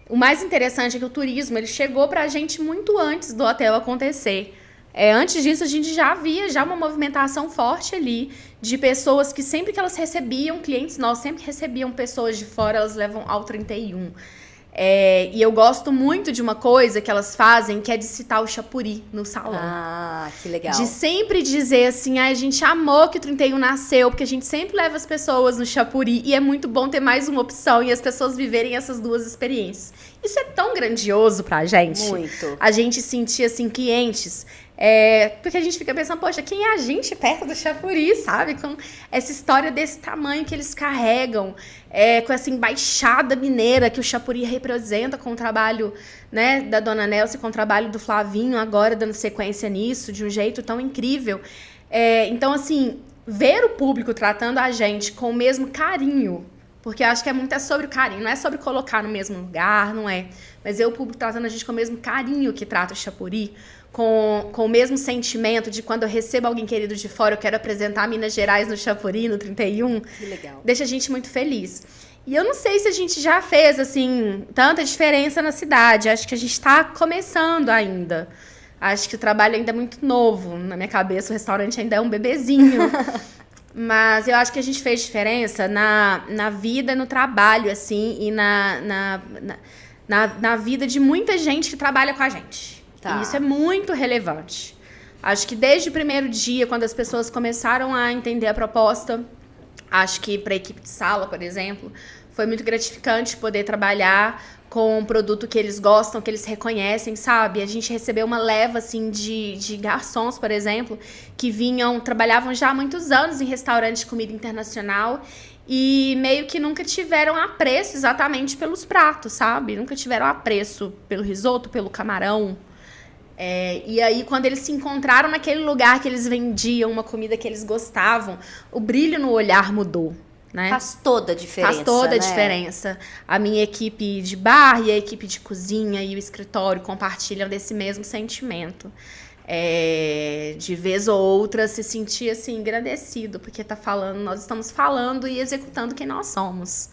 O mais interessante é que o turismo, ele chegou pra gente muito antes do hotel acontecer. Antes disso, a gente já via uma movimentação forte ali de pessoas que sempre que elas recebiam clientes, nós sempre recebiam pessoas de fora, elas levam ao 31. E eu gosto muito de uma coisa que elas fazem, que é de citar o Chapuri no salão. Ah, que legal. De sempre dizer assim, a gente amou que o 31 nasceu, porque a gente sempre leva as pessoas no Chapuri e é muito bom ter mais uma opção e as pessoas viverem essas duas experiências. Isso é tão grandioso pra gente. Muito. A gente sentir, assim, clientes... porque a gente fica pensando, poxa, quem é a gente perto do Chapuri, sabe? Com essa história desse tamanho que eles carregam, com essa embaixada mineira que o Chapuri representa com o trabalho, né, da Dona Nelce, com o trabalho do Flavinho, agora dando sequência nisso, de um jeito tão incrível. Então, assim, ver o público tratando a gente com o mesmo carinho, porque eu acho que é sobre o carinho, não é sobre colocar no mesmo lugar, não é. Mas ver o público tratando a gente com o mesmo carinho que trata o Chapuri, com o mesmo sentimento de quando eu recebo alguém querido de fora, eu quero apresentar Minas Gerais no Chapuri, no 31. Que legal. Deixa a gente muito feliz. E eu não sei se a gente já fez, assim, tanta diferença na cidade. Acho que a gente está começando ainda. Acho que o trabalho ainda é muito novo. Na minha cabeça, o restaurante ainda é um bebezinho. Mas eu acho que a gente fez diferença na vida, no trabalho, assim, e na vida de muita gente que trabalha com a gente. Tá. E isso é muito relevante. Acho que desde o primeiro dia, quando as pessoas começaram a entender a proposta, acho que para a equipe de sala, por exemplo, foi muito gratificante poder trabalhar com um produto que eles gostam, que eles reconhecem, sabe? A gente recebeu uma leva, assim, de garçons, por exemplo, que trabalhavam já há muitos anos em restaurante de comida internacional e meio que nunca tiveram apreço exatamente pelos pratos, sabe? Nunca tiveram apreço pelo risoto, pelo camarão. E aí, quando eles se encontraram naquele lugar que eles vendiam uma comida que eles gostavam, o brilho no olhar mudou, né? Faz toda a diferença, Faz toda a né? diferença. A minha equipe de bar e a equipe de cozinha e o escritório compartilham desse mesmo sentimento. De vez ou outra se sentir, assim, agradecido, porque nós estamos falando e executando quem nós somos.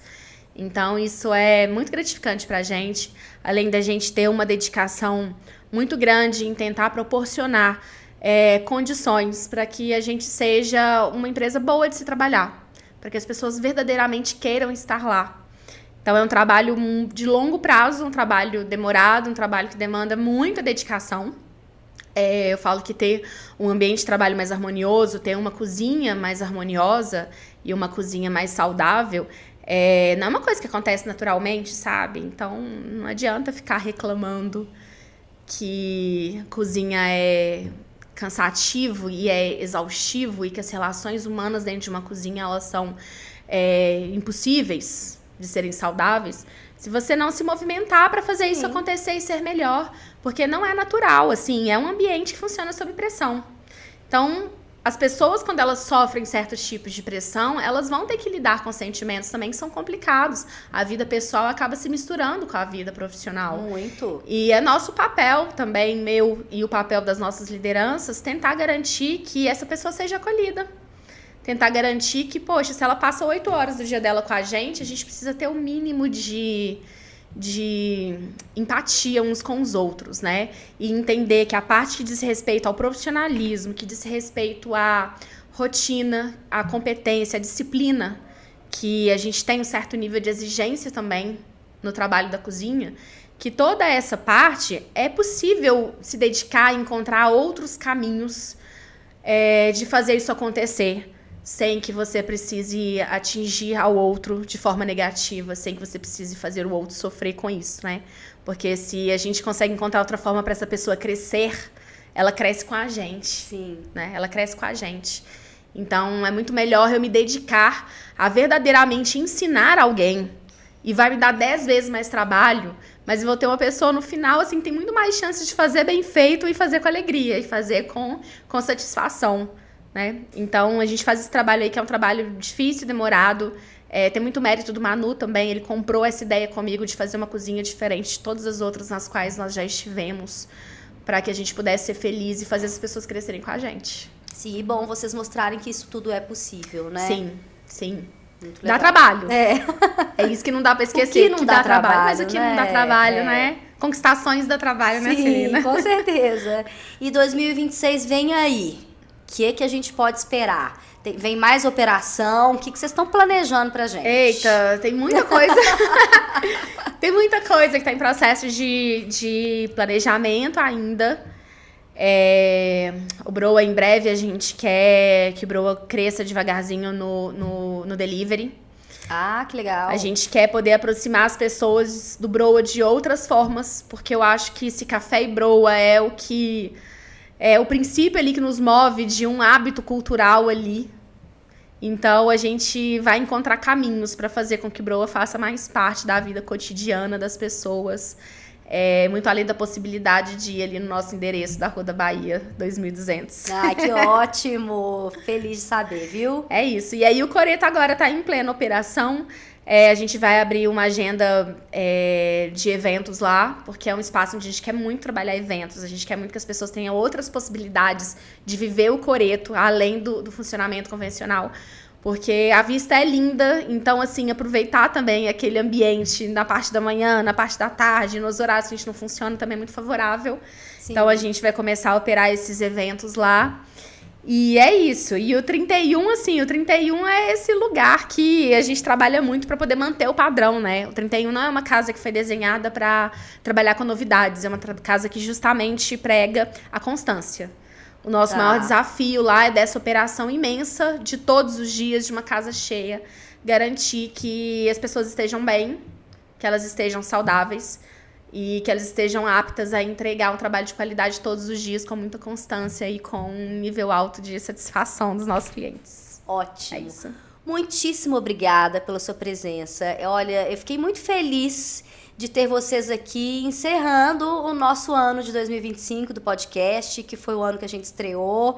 Então, isso é muito gratificante pra gente, além da gente ter uma dedicação muito grande em tentar proporcionar condições para que a gente seja uma empresa boa de se trabalhar, para que as pessoas verdadeiramente queiram estar lá. Então, é um trabalho de longo prazo, um trabalho demorado, um trabalho que demanda muita dedicação. Eu falo que ter um ambiente de trabalho mais harmonioso, ter uma cozinha mais harmoniosa e uma cozinha mais saudável, não é uma coisa que acontece naturalmente, sabe? Então, não adianta ficar reclamando que cozinha é cansativo e é exaustivo e que as relações humanas dentro de uma cozinha, elas são impossíveis de serem saudáveis, se você não se movimentar para fazer isso acontecer e ser melhor, porque não é natural, assim, é um ambiente que funciona sob pressão. Então, as pessoas, quando elas sofrem certos tipos de pressão, elas vão ter que lidar com sentimentos também que são complicados. A vida pessoal acaba se misturando com a vida profissional. Muito. E é nosso papel também, meu e o papel das nossas lideranças, tentar garantir que essa pessoa seja acolhida. Tentar garantir que, poxa, se ela passa 8 horas do dia dela com a gente precisa ter o mínimo de empatia uns com os outros, né? E entender que a parte que diz respeito ao profissionalismo, que diz respeito à rotina, à competência, à disciplina, que a gente tem um certo nível de exigência também no trabalho da cozinha, que toda essa parte é possível se dedicar e encontrar outros caminhos de fazer isso acontecer, sem que você precise atingir ao outro de forma negativa, sem que você precise fazer o outro sofrer com isso, né? Porque se a gente consegue encontrar outra forma para essa pessoa crescer, ela cresce com a gente. Sim. Né? Ela cresce com a gente. Então, é muito melhor eu me dedicar a verdadeiramente ensinar alguém. E vai me dar 10 vezes mais trabalho, mas eu vou ter uma pessoa no final, assim, que tem muito mais chance de fazer bem feito e fazer com alegria, e fazer com satisfação, né? Então, a gente faz esse trabalho aí, que é um trabalho difícil, demorado. Tem muito mérito do Manu também, ele comprou essa ideia comigo de fazer uma cozinha diferente de todas as outras nas quais nós já estivemos, para que a gente pudesse ser feliz e fazer as pessoas crescerem com a gente. Sim, e bom vocês mostrarem que isso tudo é possível, né? Sim, sim. Dá trabalho. É isso que não dá pra esquecer. O que não dá trabalho, mas o que não dá trabalho, né? Conquistações dá trabalho, né, Celina? Sim, com certeza. E 2026 vem aí. O que a gente pode esperar? Vem mais operação? O que vocês estão planejando pra gente? Eita, tem muita coisa. Tem muita coisa que tá em processo de planejamento ainda. O Broa, em breve, a gente quer que o Broa cresça devagarzinho no delivery. Ah, que legal. A gente quer poder aproximar as pessoas do Broa de outras formas, porque eu acho que esse café e Broa é o princípio ali que nos move de um hábito cultural ali. Então, a gente vai encontrar caminhos para fazer com que o Broa faça mais parte da vida cotidiana das pessoas. Muito além da possibilidade de ir ali no nosso endereço da Rua da Bahia, 2200. Ai, que ótimo! Feliz de saber, viu? É isso. E aí o Coreto agora está em plena operação. A gente vai abrir uma agenda de eventos lá, porque é um espaço onde a gente quer muito trabalhar eventos. A gente quer muito que as pessoas tenham outras possibilidades de viver o Coreto, além do funcionamento convencional. Porque a vista é linda, então, assim, aproveitar também aquele ambiente na parte da manhã, na parte da tarde, nos horários que a gente não funciona, também é muito favorável. Sim. Então, a gente vai começar a operar esses eventos lá. E é isso. E o 31, assim, o 31 é esse lugar que a gente trabalha muito para poder manter o padrão, né? O 31 não é uma casa que foi desenhada para trabalhar com novidades, é uma casa que justamente prega a constância. O nosso maior desafio lá é dessa operação imensa de todos os dias de uma casa cheia, garantir que as pessoas estejam bem, que elas estejam saudáveis e que elas estejam aptas a entregar um trabalho de qualidade todos os dias com muita constância e com um nível alto de satisfação dos nossos clientes. Ótimo. É isso. Muitíssimo obrigada pela sua presença. Olha, eu fiquei muito feliz de ter vocês aqui encerrando o nosso ano de 2025 do podcast, que foi o ano que a gente estreou.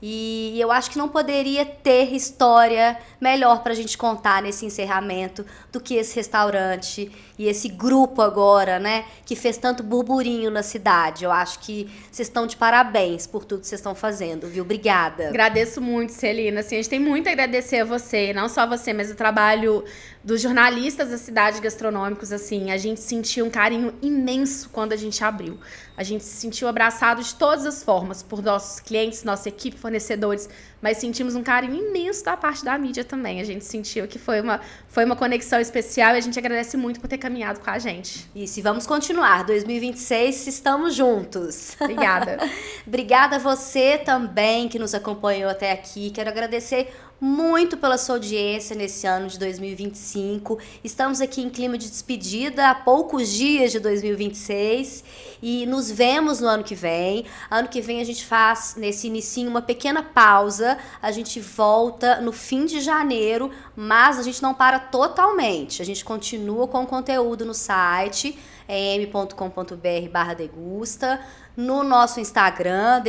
E eu acho que não poderia ter história melhor pra gente contar nesse encerramento do que esse restaurante e esse grupo agora, né, que fez tanto burburinho na cidade. Eu acho que vocês estão de parabéns por tudo que vocês estão fazendo, viu? Obrigada. Agradeço muito, Celina. Assim, a gente tem muito a agradecer a você, não só a você, mas o trabalho dos jornalistas da cidade gastronômicos. Assim, a gente sentiu um carinho imenso quando a gente abriu. A gente se sentiu abraçado de todas as formas, por nossos clientes, nossa equipe, fornecedores, mas sentimos um carinho imenso da parte da mídia também. A gente sentiu que foi uma conexão especial e a gente agradece muito por ter caminhado com a gente. Isso, e vamos continuar. 2026, estamos juntos. Obrigada. Obrigada a você também que nos acompanhou até aqui. Quero agradecer muito pela sua audiência nesse ano de 2025. Estamos aqui em clima de despedida, há poucos dias de 2026 e nos vemos no ano que vem. Ano que vem a gente faz, nesse inicinho, uma pequena pausa. A gente volta no fim de janeiro, mas a gente não para totalmente. A gente continua com o conteúdo no site em.com.br/degusta, no nosso Instagram,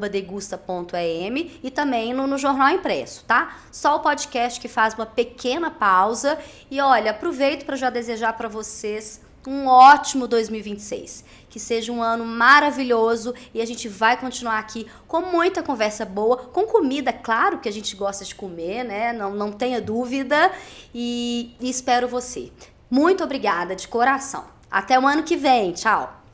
@degusta.em e também no jornal impresso, tá? Só o podcast que faz uma pequena pausa. E olha, aproveito para já desejar para vocês um ótimo 2026. Que seja um ano maravilhoso e a gente vai continuar aqui com muita conversa boa, com comida, claro que a gente gosta de comer, né? Não tenha dúvida. E espero você. Muito obrigada de coração. Até o ano que vem. Tchau.